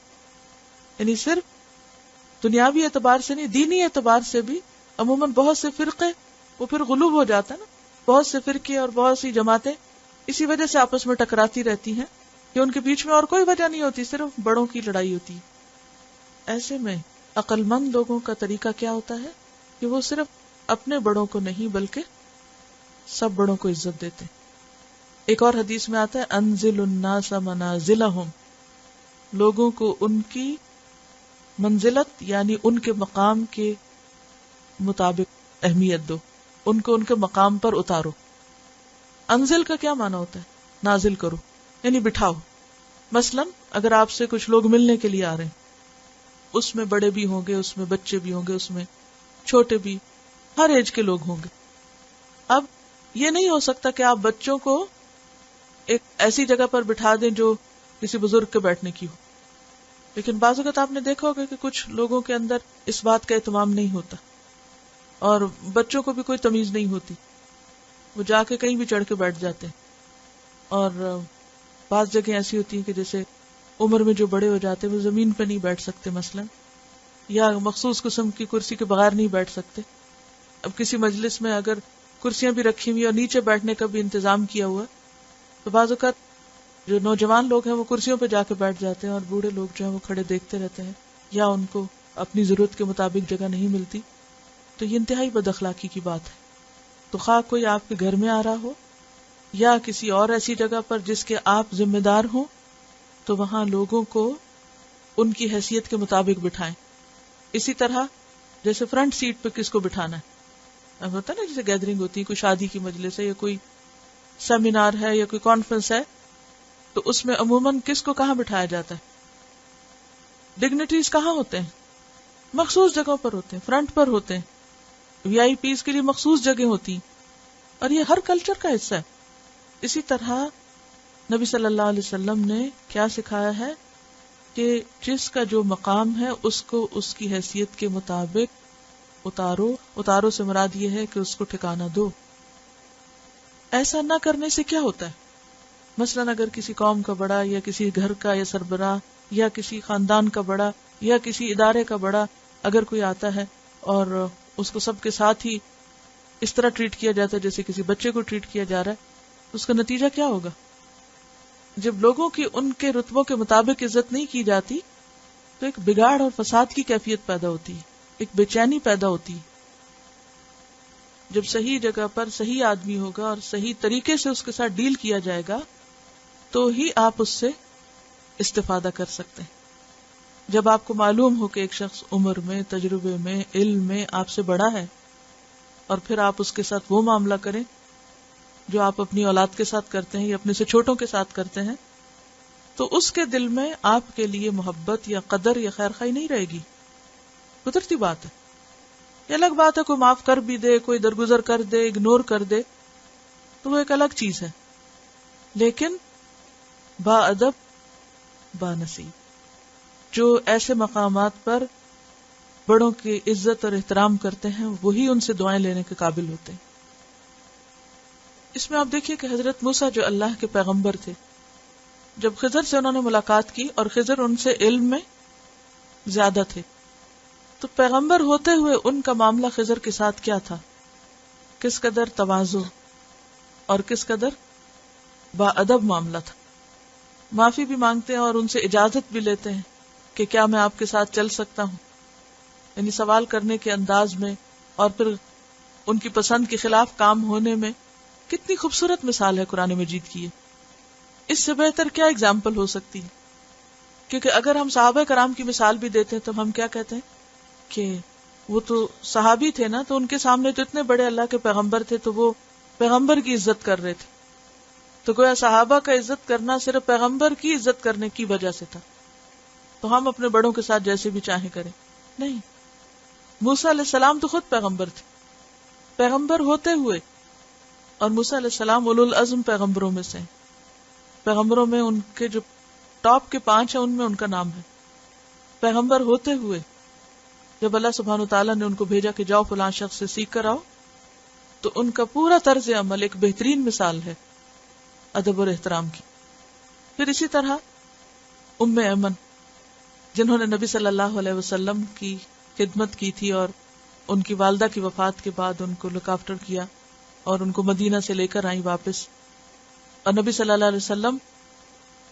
یعنی صرف دنیاوی اعتبار سے نہیں، دینی اعتبار سے بھی عموماً بہت سے فرقے، وہ پھر غلوب ہو جاتا ہے نا، بہت سے فرقے اور بہت سی جماعتیں اسی وجہ سے آپس میں ٹکراتی رہتی ہیں کہ ان کے بیچ میں اور کوئی وجہ نہیں ہوتی، صرف بڑوں کی لڑائی ہوتی ہے۔ ایسے میں عقل مند لوگوں کا طریقہ کیا ہوتا ہے کہ وہ صرف اپنے بڑوں کو نہیں بلکہ سب بڑوں کو عزت دیتے۔ ایک اور حدیث میں آتا ہے انزل الناس منازلہم، لوگوں کو ان کی منزلت یعنی ان کے مقام کے مطابق اہمیت دو، ان کو ان کے مقام پر اتارو۔ انزل کا کیا معنی ہوتا ہے؟ نازل کرو، یعنی بٹھاؤ۔ مثلا اگر آپ سے کچھ لوگ ملنے کے لیے آ رہے ہیں، اس میں بڑے بھی ہوں گے، اس میں بچے بھی ہوں گے، اس میں چھوٹے بھی، ہر ایج کے لوگ ہوں گے۔ اب یہ نہیں ہو سکتا کہ آپ بچوں کو ایک ایسی جگہ پر بٹھا دیں جو کسی بزرگ کے بیٹھنے کی ہو، لیکن بعض اوقات آپ نے دیکھا ہوگا کہ کچھ لوگوں کے اندر اس بات کا اہتمام نہیں ہوتا، اور بچوں کو بھی کوئی تمیز نہیں ہوتی، وہ جا کے کہیں بھی چڑھ کے بیٹھ جاتے ہیں. اور بعض جگہ ایسی ہوتی ہیں کہ جیسے عمر میں جو بڑے ہو جاتے ہیں وہ زمین پہ نہیں بیٹھ سکتے مثلا، یا مخصوص قسم کی کرسی کے بغیر نہیں بیٹھ سکتے. اب کسی مجلس میں اگر کرسیاں بھی رکھی ہوئی اور نیچے بیٹھنے کا بھی انتظام کیا ہوا تو بعض اوقات جو نوجوان لوگ ہیں وہ کرسیوں پہ جا کے بیٹھ جاتے ہیں اور بوڑھے لوگ جو ہیں وہ کھڑے دیکھتے رہتے ہیں، یا ان کو اپنی ضرورت کے مطابق جگہ نہیں ملتی. تو یہ انتہائی بد اخلاقی کی بات ہے. تو خواہ کوئی آپ کے گھر میں آ رہا ہو یا کسی اور ایسی جگہ پر جس کے آپ ذمہ دار ہوں، تو وہاں لوگوں کو ان کی حیثیت کے مطابق بٹھائیں. اسی طرح جیسے فرنٹ سیٹ پہ کس کو بٹھانا ہے، اب ہوتا ہے نا جیسے گیدرنگ ہوتی ہے، کوئی شادی کی مجلس ہے یا کوئی سیمینار ہے یا کوئی کانفرنس ہے، تو اس میں عموماً کس کو کہاں بٹھایا جاتا ہے؟ ڈگنیٹریز کہاں ہوتے ہیں؟ مخصوص جگہوں پر ہوتے ہیں، فرنٹ پر ہوتے ہیں. وی آئی پیز کے لیے مخصوص جگہ ہوتی ہیں، اور یہ ہر کلچر کا حصہ ہے. اسی طرح نبی صلی اللہ علیہ وسلم نے کیا سکھایا ہے کہ جس کا جو مقام ہے اس کو اس کی حیثیت کے مطابق اتارو سے مراد یہ ہے کہ اس کو ٹھکانہ دو. ایسا نہ کرنے سے کیا ہوتا ہے؟ مثلاً اگر کسی قوم کا بڑا یا کسی گھر کا یا سربراہ یا کسی خاندان کا بڑا یا کسی ادارے کا بڑا اگر کوئی آتا ہے اور اس کو سب کے ساتھ ہی اس طرح ٹریٹ کیا جاتا ہے جیسے کسی بچے کو ٹریٹ کیا جا رہا ہے، تو اس کا نتیجہ کیا ہوگا؟ جب لوگوں کی ان کے رتبوں کے مطابق عزت نہیں کی جاتی تو ایک بگاڑ اور فساد کی کیفیت پیدا ہوتی ہے، ایک بے چینی پیدا ہوتی ہے. جب صحیح جگہ پر صحیح آدمی ہوگا اور صحیح طریقے سے اس کے ساتھ ڈیل کیا جائے گا تو ہی آپ اس سے استفادہ کر سکتے ہیں. جب آپ کو معلوم ہو کہ ایک شخص عمر میں، تجربے میں، علم میں آپ سے بڑا ہے، اور پھر آپ اس کے ساتھ وہ معاملہ کریں جو آپ اپنی اولاد کے ساتھ کرتے ہیں یا اپنے سے چھوٹوں کے ساتھ کرتے ہیں، تو اس کے دل میں آپ کے لیے محبت یا قدر یا خیر خواہی نہیں رہے گی. قدرتی بات ہے. یہ الگ بات ہے کوئی معاف کر بھی دے، کوئی درگزر کر دے، اگنور کر دے، تو وہ ایک الگ چیز ہے. لیکن با ادب با نصیب، جو ایسے مقامات پر بڑوں کی عزت اور احترام کرتے ہیں وہی ان سے دعائیں لینے کے قابل ہوتے ہیں. اس میں آپ دیکھیے کہ حضرت موسیٰ جو اللہ کے پیغمبر تھے، جب خضر سے انہوں نے ملاقات کی اور خضر ان سے علم میں زیادہ تھے، تو پیغمبر ہوتے ہوئے ان کا معاملہ خضر کے ساتھ کیا تھا؟ کس قدر تواضع اور کس قدر با ادب معاملہ تھا. معافی بھی مانگتے ہیں اور ان سے اجازت بھی لیتے ہیں کہ کیا میں آپ کے ساتھ چل سکتا ہوں، یعنی سوال کرنے کے انداز میں اور پھر ان کی پسند کے خلاف کام ہونے میں. کتنی خوبصورت مثال ہے قرآن مجید کی. اس سے بہتر کیا اگزامپل ہو سکتی ہے؟ کیونکہ اگر ہم صحابہ کرام کی مثال بھی دیتے ہیں تو ہم کیا کہتے ہیں کہ وہ تو صحابی تھے نا، تو ان کے سامنے تو اتنے بڑے اللہ کے پیغمبر تھے تو وہ پیغمبر کی عزت کر رہے تھے. تو گویا صحابہ کا عزت کرنا صرف پیغمبر کی عزت کرنے کی وجہ سے تھا، تو ہم اپنے بڑوں کے ساتھ جیسے بھی چاہیں کریں. نہیں، موسیٰ علیہ السلام تو خود پیغمبر تھے، پیغمبر ہوتے ہوئے، اور موسیٰ علیہ السلام اولو العزم پیغمبروں میں سے ہیں. پیغمبروں میں ان کے جو ٹاپ کے 5 ہیں ان میں ان کا نام ہے. پیغمبر ہوتے ہوئے جب اللہ سبحانہ وتعالیٰ نے ان کو بھیجا کہ جاؤ فلاں شخص سے سیکھ کر آؤ، تو ان کا پورا طرز عمل ایک بہترین مثال ہے ادب اور احترام کی. پھر اسی طرح ام ایمن جنہوں نے نبی صلی اللہ علیہ وسلم کی خدمت کی تھی اور ان کی والدہ کی وفات کے بعد ان کو لک آفٹر کیا اور ان کو مدینہ سے لے کر آئیں واپس، اور نبی صلی اللہ علیہ وسلم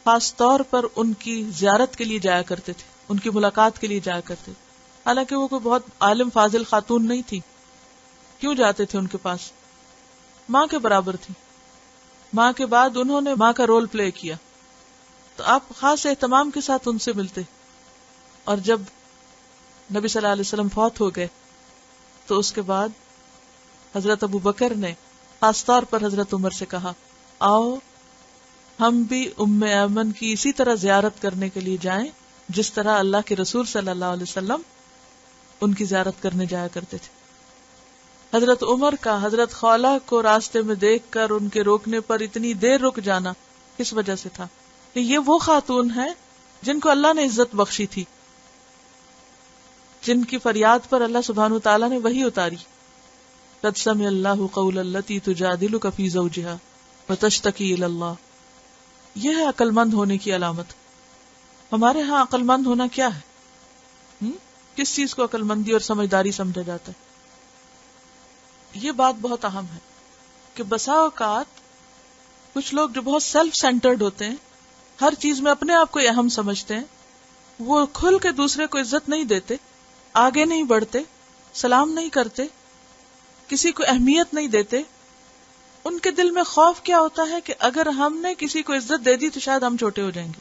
خاص طور پر ان کی زیارت کے لیے جایا کرتے تھے، ان کی ملاقات کے لیے جایا کرتے تھے. حالانکہ وہ کوئی بہت عالم فاضل خاتون نہیں تھی. کیوں جاتے تھے ان کے پاس؟ ماں کے برابر تھی، ماں کے بعد انہوں نے ماں کا رول پلے کیا، تو آپ خاص اہتمام کے ساتھ ان سے ملتے. اور جب نبی صلی اللہ علیہ وسلم فوت ہو گئے تو اس کے بعد حضرت ابو بکر نے خاص طور پر حضرت عمر سے کہا، آؤ ہم بھی ام ایمن کی اسی طرح زیارت کرنے کے لیے جائیں جس طرح اللہ کے رسول صلی اللہ علیہ وسلم ان کی زیارت کرنے جایا کرتے تھے. حضرت عمر کا حضرت خولہ کو راستے میں دیکھ کر ان کے روکنے پر اتنی دیر رک جانا کس وجہ سے تھا؟ کہ یہ وہ خاتون ہیں جن کو اللہ نے عزت بخشی تھی، جن کی فریاد پر اللہ سبحانہ وتعالیٰ نے وحی اتاری. قد سمع اللہ قول التی تجادلک فی زوجہا وتشتکی الی اللہ. یہ ہے عقل مند ہونے کی علامت. ہمارے ہاں عقل مند ہونا کیا ہے؟ کس چیز کو عقل مندی اور سمجھداری سمجھا جاتا ہے؟ یہ بات بہت اہم ہے کہ بسا اوقات کچھ لوگ جو بہت سیلف سینٹرڈ ہوتے ہیں، ہر چیز میں اپنے آپ کو اہم سمجھتے ہیں، وہ کھل کے دوسرے کو عزت نہیں دیتے، آگے نہیں بڑھتے، سلام نہیں کرتے، کسی کو اہمیت نہیں دیتے. ان کے دل میں خوف کیا ہوتا ہے کہ اگر ہم نے کسی کو عزت دے دی تو شاید ہم چھوٹے ہو جائیں گے،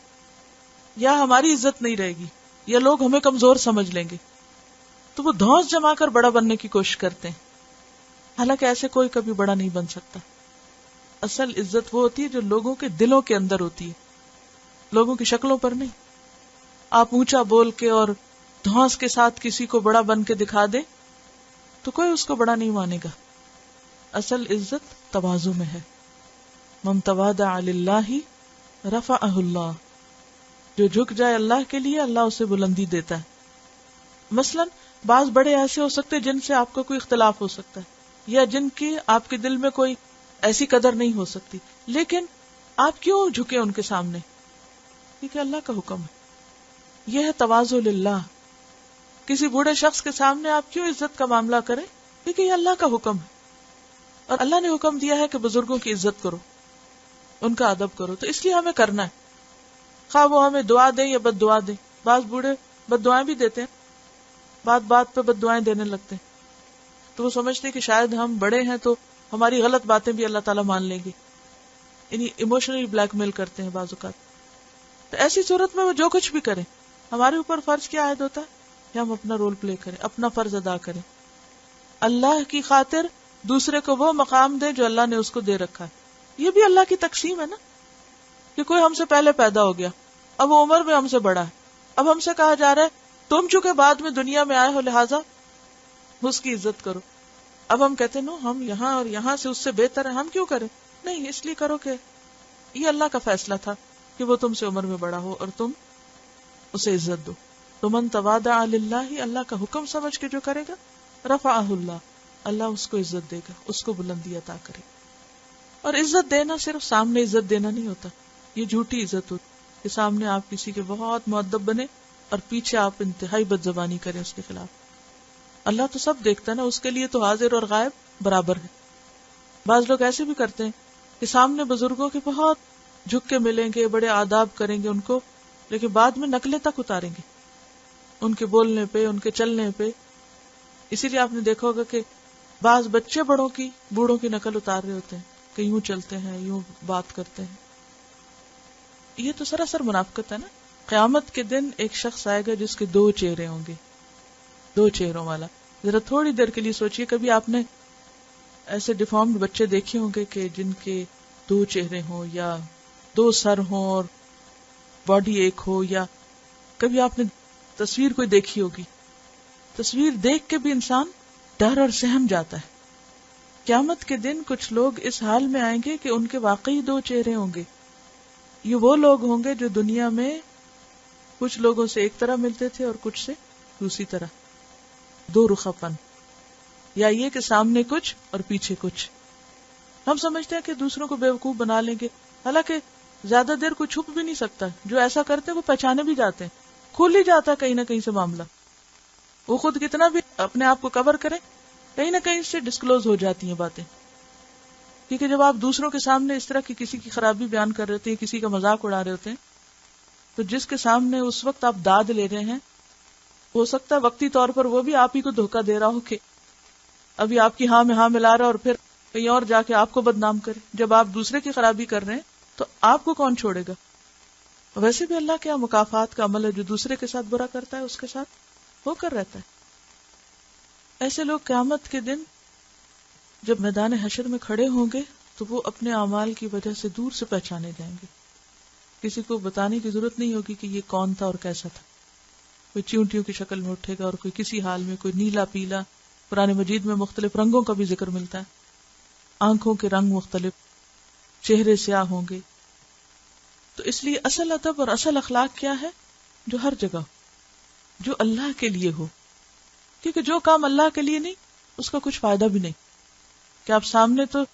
یا ہماری عزت نہیں رہے گی، یا لوگ ہمیں کمزور سمجھ لیں گے. تو وہ دھونس جما کر بڑا بننے کی کوشش کرتے ہیں، حالانکہ ایسے کوئی کبھی بڑا نہیں بن سکتا. اصل عزت وہ ہوتی ہے جو لوگوں کے دلوں کے اندر ہوتی ہے، لوگوں کی شکلوں پر نہیں. آپ اونچا بول کے اور دھونس کے ساتھ کسی کو بڑا بن کے دکھا دے تو کوئی اس کو بڑا نہیں مانے گا. اصل عزت تواضع میں ہے. من تواضع للہ رفعہ اللہ. جو جھک جائے اللہ کے لیے اللہ اسے بلندی دیتا ہے. مثلا بعض بڑے ایسے ہو سکتے جن سے آپ کو کوئی اختلاف ہو سکتا ہے، یا جن کی آپ کے دل میں کوئی ایسی قدر نہیں ہو سکتی، لیکن آپ کیوں جھکے ان کے سامنے؟ کیونکہ اللہ کا حکم ہے. یہ ہے تواضع للہ. کسی بوڑھے شخص کے سامنے آپ کیوں عزت کا معاملہ کریں؟ کیونکہ یہ اللہ کا حکم ہے، اور اللہ نے حکم دیا ہے کہ بزرگوں کی عزت کرو، ان کا ادب کرو. تو اس لیے ہمیں کرنا ہے، خواہ وہ ہمیں دعا دیں یا بد دعا دیں. بعض بوڑھے بد دعائیں بھی دیتے ہیں، بات بات پہ بد دعائیں دینے لگتے ہیں، تو وہ سمجھتے ہیں کہ شاید ہم بڑے ہیں تو ہماری غلط باتیں بھی اللہ تعالیٰ مان لیں گے. یعنی ایموشنلی بلیک میل کرتے ہیں بعض اوقات. تو ایسی صورت میں وہ جو کچھ بھی کریں، ہمارے اوپر فرض کیا عائد ہوتا ہے کہ ہم اپنا رول پلے کریں، اپنا فرض ادا کریں، اللہ کی خاطر دوسرے کو وہ مقام دے جو اللہ نے اس کو دے رکھا ہے. یہ بھی اللہ کی تقسیم ہے نا، کہ کوئی ہم سے پہلے پیدا ہو گیا، اب وہ عمر میں ہم سے بڑا ہے، اب ہم سے کہا جا رہا ہے تم چونکہ بعد میں دنیا میں آئے ہو لہٰذا اس کی عزت کرو. اب ہم کہتے ہیں نو، ہم یہاں اور یہاں سے اس سے بہتر ہے، ہم کیوں کریں؟ نہیں، اس لیے کرو کہ یہ اللہ کا فیصلہ تھا کہ وہ تم سے عمر میں بڑا ہو اور تم اسے عزت دو. تو من تواضع للہ، اللہ کا حکم سمجھ کے جو کرے گا رفعہ اللہ، اللہ اس کو عزت دے گا، اس کو بلندی عطا کرے. اور عزت دینا صرف سامنے عزت دینا نہیں ہوتا، یہ جھوٹی عزت ہوتی کہ سامنے آپ کسی کے بہت مؤدب بنے اور پیچھے آپ انتہائی بد زبانی کریں اس کے خلاف. اللہ تو سب دیکھتا ہے نا، اس کے لیے تو حاضر اور غائب برابر ہے. بعض لوگ ایسے بھی کرتے ہیں کہ سامنے بزرگوں کے بہت جھک کے ملیں گے، بڑے آداب کریں گے ان کو، لیکن بعد میں نقلیں تک اتاریں گے ان کے بولنے پہ، ان کے چلنے پہ. اسی لیے آپ نے دیکھا ہوگا کہ بعض بچے بوڑھوں کی نقل اتار رہے ہوتے ہیں کہ یوں چلتے ہیں، یوں بات کرتے ہیں. یہ تو سراسر منافقت ہے نا. قیامت کے دن ایک شخص آئے گا جس کے 2 چہرے ہوں گے، 2 چہروں والا. ذرا تھوڑی دیر کے لیے سوچئے، کبھی آپ نے ایسے ڈیفارمڈ بچے دیکھے ہوں گے کہ جن کے 2 چہرے ہوں یا 2 سر ہوں اور باڈی ایک ہو، یا کبھی آپ نے تصویر کوئی دیکھی ہوگی. تصویر دیکھ کے بھی انسان ڈر اور سہم جاتا ہے. قیامت کے دن کچھ لوگ اس حال میں آئیں گے کہ ان کے واقعی 2 چہرے ہوں گے. یہ وہ لوگ ہوں گے جو دنیا میں کچھ لوگوں سے ایک طرح ملتے تھے اور کچھ سے دوسری طرح، 2 رخا پن، یا یہ کہ سامنے کچھ اور پیچھے کچھ. ہم سمجھتے ہیں کہ دوسروں کو بیوقوف بنا لیں گے، حالانکہ زیادہ دیر کوئی چھپ بھی نہیں سکتا. جو ایسا کرتے ہیں وہ پہچانے بھی جاتے ہیں، کھل ہی جاتا ہے کہیں نہ کہیں سے معاملہ. وہ خود کتنا بھی اپنے آپ کو کور کریں، کہیں نہ کہیں سے ڈسکلوز ہو جاتی ہیں باتیں. کیونکہ جب آپ دوسروں کے سامنے اس طرح کی کسی کی خرابی بیان کر رہے ہوتے ہیں، کسی کا مذاق اڑا رہے ہوتے ہیں، تو جس کے سامنے اس وقت آپ داد لے رہے ہیں، ہو سکتا ہے وقتی طور پر وہ بھی آپ ہی کو دھوکہ دے رہا ہو کہ ابھی آپ کی ہاں میں ہاں ملا رہا اور پھر کہیں اور جا کے آپ کو بدنام کرے. جب آپ دوسرے کی خرابی کر رہے ہیں تو آپ کو کون چھوڑے گا؟ ویسے بھی اللہ کیا مکافات کا عمل ہے، جو دوسرے کے ساتھ برا کرتا ہے اس کے ساتھ ہو کر رہتا ہے. ایسے لوگ قیامت کے دن جب میدان حشر میں کھڑے ہوں گے تو وہ اپنے اعمال کی وجہ سے دور سے پہچانے جائیں گے. کسی کو بتانے کی ضرورت نہیں ہوگی کہ یہ کون تھا اور کیسا تھا. کوئی چیونٹیوں کی شکل میں اٹھے گا اور کوئی کسی حال میں، کوئی نیلا پیلا. قرآن مجید میں مختلف رنگوں کا بھی ذکر ملتا ہے، آنکھوں کے رنگ مختلف، چہرے سیاہ ہوں گے. تو اس لیے اصل ادب اور اصل اخلاق کیا ہے؟ جو ہر جگہ ہو، جو اللہ کے لیے ہو. کیونکہ جو کام اللہ کے لیے نہیں اس کا کچھ فائدہ بھی نہیں. کہ آپ سامنے تو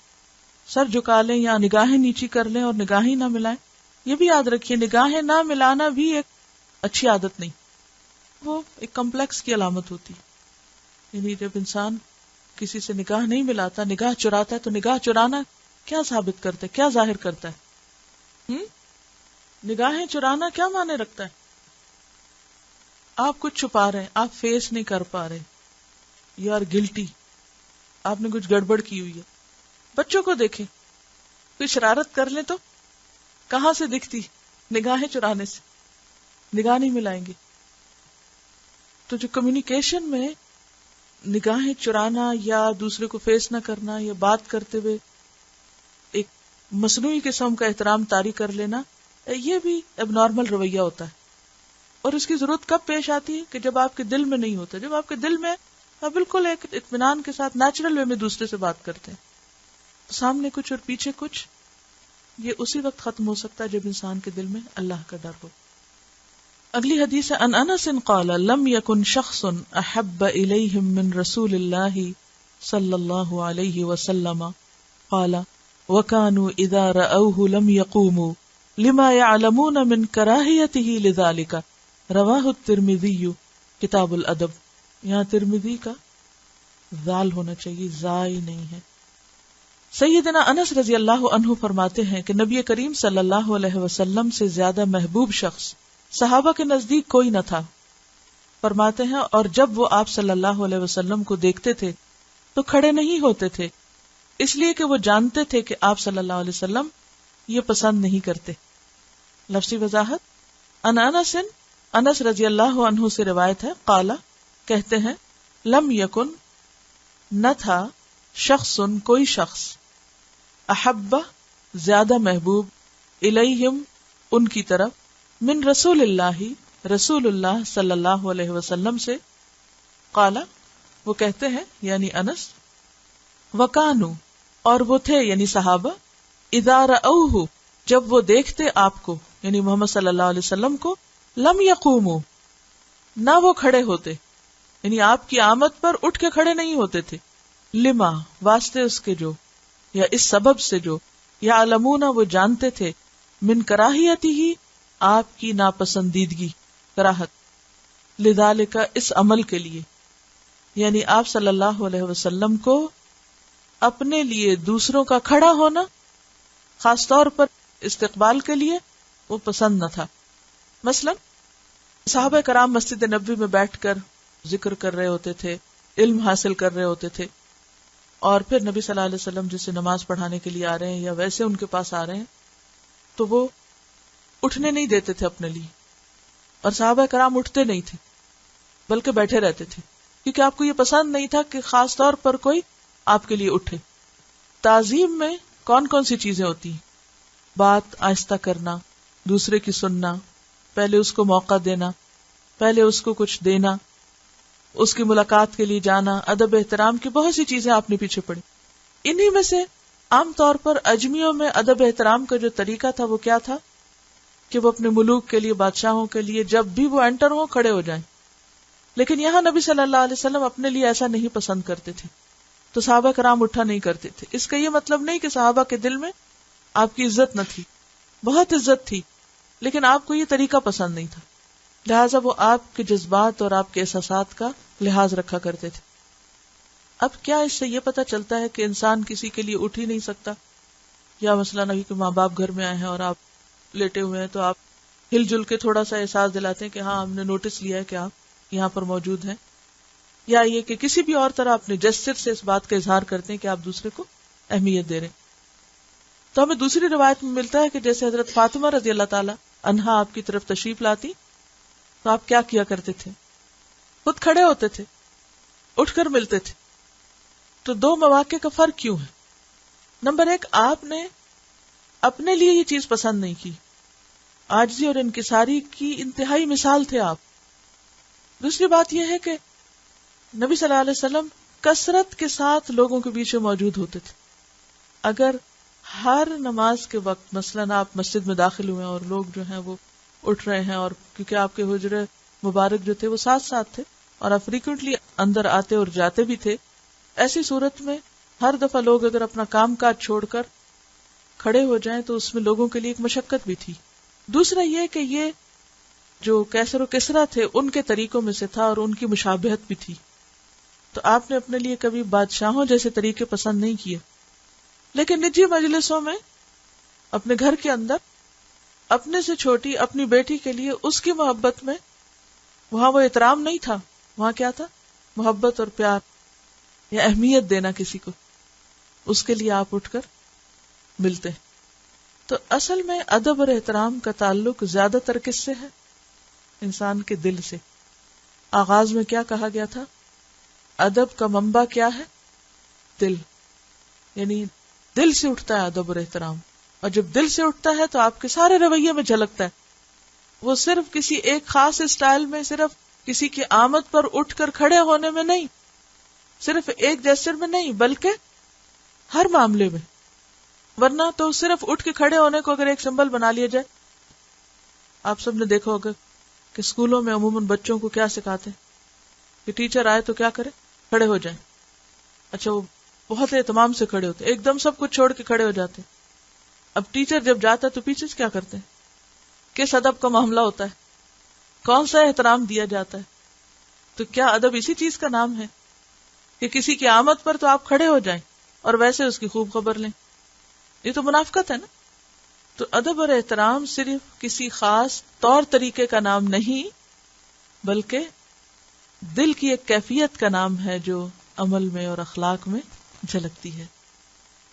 سر جھکا لیں یا نگاہیں نیچی کر لیں اور نگاہیں نہ ملائیں. یہ بھی یاد رکھیے نگاہیں نہ ملانا بھی ایک اچھی عادت نہیں، وہ ایک کمپلیکس کی علامت ہوتی ہے. یعنی جب انسان کسی سے نگاہ نہیں ملاتا، نگاہ چراتا ہے، تو نگاہ چرانا کیا ثابت کرتا ہے، کیا ظاہر کرتا ہے؟ نگاہیں چرانا کیا معنی رکھتا ہے؟ آپ کچھ چھپا رہے ہیں، آپ فیس نہیں کر پا رہے، یو آر گلٹی، آپ نے کچھ گڑبڑ کی ہوئی ہے. بچوں کو دیکھیں، کوئی شرارت کر لیں تو کہاں سے دکھتی؟ نگاہیں چرانے سے. نگاہ نہیں ملائیں گے. تو جو کمیونیکیشن میں نگاہیں چرانا یا دوسرے کو فیس نہ کرنا یا بات کرتے ہوئے ایک مصنوعی قسم کا احترام طاری کر لینا، یہ بھی اب نارمل رویہ ہوتا ہے. اور اس کی ضرورت کب پیش آتی ہے؟ کہ جب آپ کے دل میں نہیں ہوتا. جب آپ کے دل میں آپ بالکل ایک اطمینان کے ساتھ نیچرل وے میں دوسرے سے بات کرتے ہیں، سامنے کچھ اور پیچھے کچھ، یہ اسی وقت ختم ہو سکتا ہے جب انسان کے دل میں اللہ کا ڈر ہو. اگلی حدیث ہے ان انس قال لم يكن شخص احب اليهم من رسول الله صلی اللہ علیہ وسلم قال وكانوا اذا رأوه لم يقوموا لما يعلمون من كراهيته لذلك رواه الترمذی کتاب الادب. یہاں ترمذی کا ذال ہونا چاہیے، زائی نہیں ہے. سیدنا انس رضی اللہ عنہ فرماتے ہیں کہ نبی کریم صلی اللہ علیہ وسلم سے زیادہ محبوب شخص صحابہ کے نزدیک کوئی نہ تھا. فرماتے ہیں اور جب وہ آپ صلی اللہ علیہ وسلم کو دیکھتے تھے تو کھڑے نہیں ہوتے تھے، اس لیے کہ وہ جانتے تھے کہ آپ صلی اللہ علیہ وسلم یہ پسند نہیں کرتے. لفظی وضاحت ان انس رضی اللہ عنہ سے روایت ہے، قالا کہتے ہیں لم یکن نہ تھا، شخص کوئی شخص، احب زیادہ محبوب، الیہم ان کی طرف، من رسول اللہ صلی اللہ علیہ وسلم سے. قالا وہ کہتے ہیں یعنی انس، وکانو اور وہ تھے یعنی صحابہ، اذا رأوہ جب وہ دیکھتے آپ کو یعنی محمد صلی اللہ علیہ وسلم کو، لم یقوموا نہ وہ کھڑے ہوتے، یعنی آپ کی آمد پر اٹھ کے کھڑے نہیں ہوتے تھے، لما واسطے اس کے جو یا اس سبب سے جو، یا علمون وہ جانتے تھے، من کراہیتی ہی آپ کی ناپسندیدگی، کراہت، لذالک اس عمل کے لیے، یعنی آپ صلی اللہ علیہ وسلم کو اپنے لیے دوسروں کا کھڑا ہونا، خاص طور پر استقبال کے لیے، وہ پسند نہ تھا. مثلا صحابہ کرام مسجد نبوی میں بیٹھ کر ذکر کر رہے ہوتے تھے، علم حاصل کر رہے ہوتے تھے، اور پھر نبی صلی اللہ علیہ وسلم جسے نماز پڑھانے کے لیے آ رہے ہیں یا ویسے ان کے پاس آ رہے ہیں تو وہ اٹھنے نہیں دیتے تھے اپنے لیے، اور صحابہ کرام اٹھتے نہیں تھے بلکہ بیٹھے رہتے تھے، کیونکہ آپ کو یہ پسند نہیں تھا کہ خاص طور پر کوئی آپ کے لیے اٹھے. تعظیم میں کون کون سی چیزیں ہوتی ہیں؟ بات آہستہ کرنا، دوسرے کی سننا، پہلے اس کو موقع دینا، پہلے اس کو کچھ دینا، اس کی ملاقات کے لیے جانا، ادب احترام کی بہت سی چیزیں آپ نے پیچھے پڑی. انہی میں سے عام طور پر اجمیوں میں ادب احترام کا جو طریقہ تھا وہ کیا تھا کہ وہ اپنے ملوک کے لیے، بادشاہوں کے لیے جب بھی وہ انٹر ہوں کھڑے ہو جائیں. لیکن یہاں نبی صلی اللہ علیہ وسلم اپنے لیے ایسا نہیں پسند کرتے تھے، تو صحابہ کرام اٹھا نہیں کرتے تھے. اس کا یہ مطلب نہیں کہ صحابہ کے دل میں آپ کی عزت نہ تھی، بہت عزت تھی، لیکن آپ کو یہ طریقہ پسند نہیں تھا، لہٰذا وہ آپ کے جذبات اور آپ کے احساسات کا لحاظ رکھا کرتے تھے. اب کیا اس سے یہ پتہ چلتا ہے کہ انسان کسی کے لیے اٹھ ہی نہیں سکتا؟ یا مثلاً ابھی کہ ماں باپ گھر میں آئے ہیں اور آپ لیٹے ہوئے ہیں تو آپ ہل جل کے تھوڑا سا احساس دلاتے ہیں کہ ہاں ہم نے نوٹس لیا ہے کہ آپ یہاں پر موجود ہیں، یا یہ کہ کسی بھی اور طرح اپنے جسر سے اس بات کا اظہار کرتے ہیں کہ آپ دوسرے کو اہمیت دے رہے ہیں. تو ہمیں دوسری روایت میں ملتا ہے کہ جیسے حضرت فاطمہ رضی اللہ تعالی عنہا آپ کی طرف تشریف لاتی تو آپ کیا کیا کرتے تھے؟ خود کھڑے ہوتے تھے، اٹھ کر ملتے تھے. تو دو مواقع کا فرق کیوں ہے؟ نمبر ایک، آپ نے اپنے لیے یہ چیز پسند نہیں کی، عاجزی اور انکساری کی انتہائی مثال تھے آپ. دوسری بات یہ ہے کہ نبی صلی اللہ علیہ وسلم کثرت کے ساتھ لوگوں کے بیچ میں موجود ہوتے تھے. اگر ہر نماز کے وقت مثلاً آپ مسجد میں داخل ہوئے اور لوگ جو ہیں وہ اٹھ رہے ہیں، اور کیونکہ آپ کے حجرے مبارک جو تھے وہ ساتھ ساتھ تھے اور آپ فریکوینٹلی اندر آتے اور جاتے بھی تھے، ایسی صورت میں ہر دفعہ لوگ اگر اپنا کام کاج چھوڑ کر کھڑے ہو جائیں تو اس میں لوگوں کے لیے ایک مشقت بھی تھی. دوسرا یہ کہ یہ جو کیسر و کسرا تھے ان کے طریقوں میں سے تھا اور ان کی مشابہت بھی تھی. تو آپ نے اپنے لیے کبھی بادشاہوں جیسے طریقے پسند نہیں کیے، لیکن نجی مجلسوں میں اپنے گھر کے اندر اپنے سے چھوٹی اپنی بیٹی کے لیے اس کی محبت میں وہاں وہ احترام نہیں تھا، وہاں کیا تھا؟ محبت اور پیار یا اہمیت دینا کسی کو، اس کے لیے آپ اٹھ کر ملتے. تو اصل میں ادب اور احترام کا تعلق زیادہ تر کس سے ہے؟ انسان کے دل سے. آغاز میں کیا کہا گیا تھا؟ ادب کا منبع کیا ہے؟ دل. یعنی دل سے اٹھتا ہے ادب اور احترام، اور جب دل سے اٹھتا ہے تو آپ کے سارے رویے میں جھلکتا ہے. وہ صرف کسی ایک خاص اسٹائل میں، صرف کسی کی آمد پر اٹھ کر کھڑے ہونے میں نہیں، صرف ایک جیسر میں نہیں، بلکہ ہر معاملے میں. ورنہ تو صرف اٹھ کے کھڑے ہونے کو اگر ایک سمبل بنا لیا جائے. آپ سب نے دیکھا ہوگا کہ اسکولوں میں عموماً بچوں کو کیا سکھاتے ہیں کہ ٹیچر آئے تو کیا کرے؟ کھڑے ہو جائیں. اچھا، وہ بہت اہتمام سے کھڑے ہوتے، ایک دم سب کچھ چھوڑ کے کھڑے ہو جاتے. اب ٹیچر جب جاتا ہے تو پیچھے سے کیا کرتے ہیں؟ کس ادب کا معاملہ ہوتا ہے؟ کون سا احترام دیا جاتا ہے؟ تو کیا ادب اسی چیز کا نام ہے کہ کسی کی آمد پر تو آپ کھڑے ہو جائیں اور ویسے اس کی خوب خبر لیں؟ یہ تو منافقت ہے نا. تو ادب اور احترام صرف کسی خاص طور طریقے کا نام نہیں، بلکہ دل کی ایک کیفیت کا نام ہے جو عمل میں اور اخلاق میں جھلکتی ہے.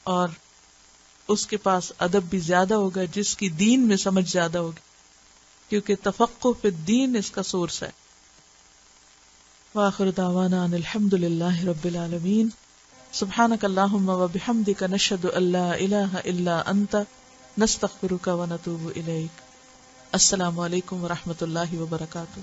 اور اس کے پاس ادب بھی زیادہ ہوگا جس کی دین میں سمجھ زیادہ ہوگی، کیونکہ تفقہ فی الدین اس کا سورس ہے. وآخر دعوانا ان الحمد للہ رب العالمین. سبحانک اللہم وبحمدک نشہد ان لا الہ الا انت نستغفرک ونتوب الیک. السلام علیکم ورحمۃ اللہ وبرکاتہ.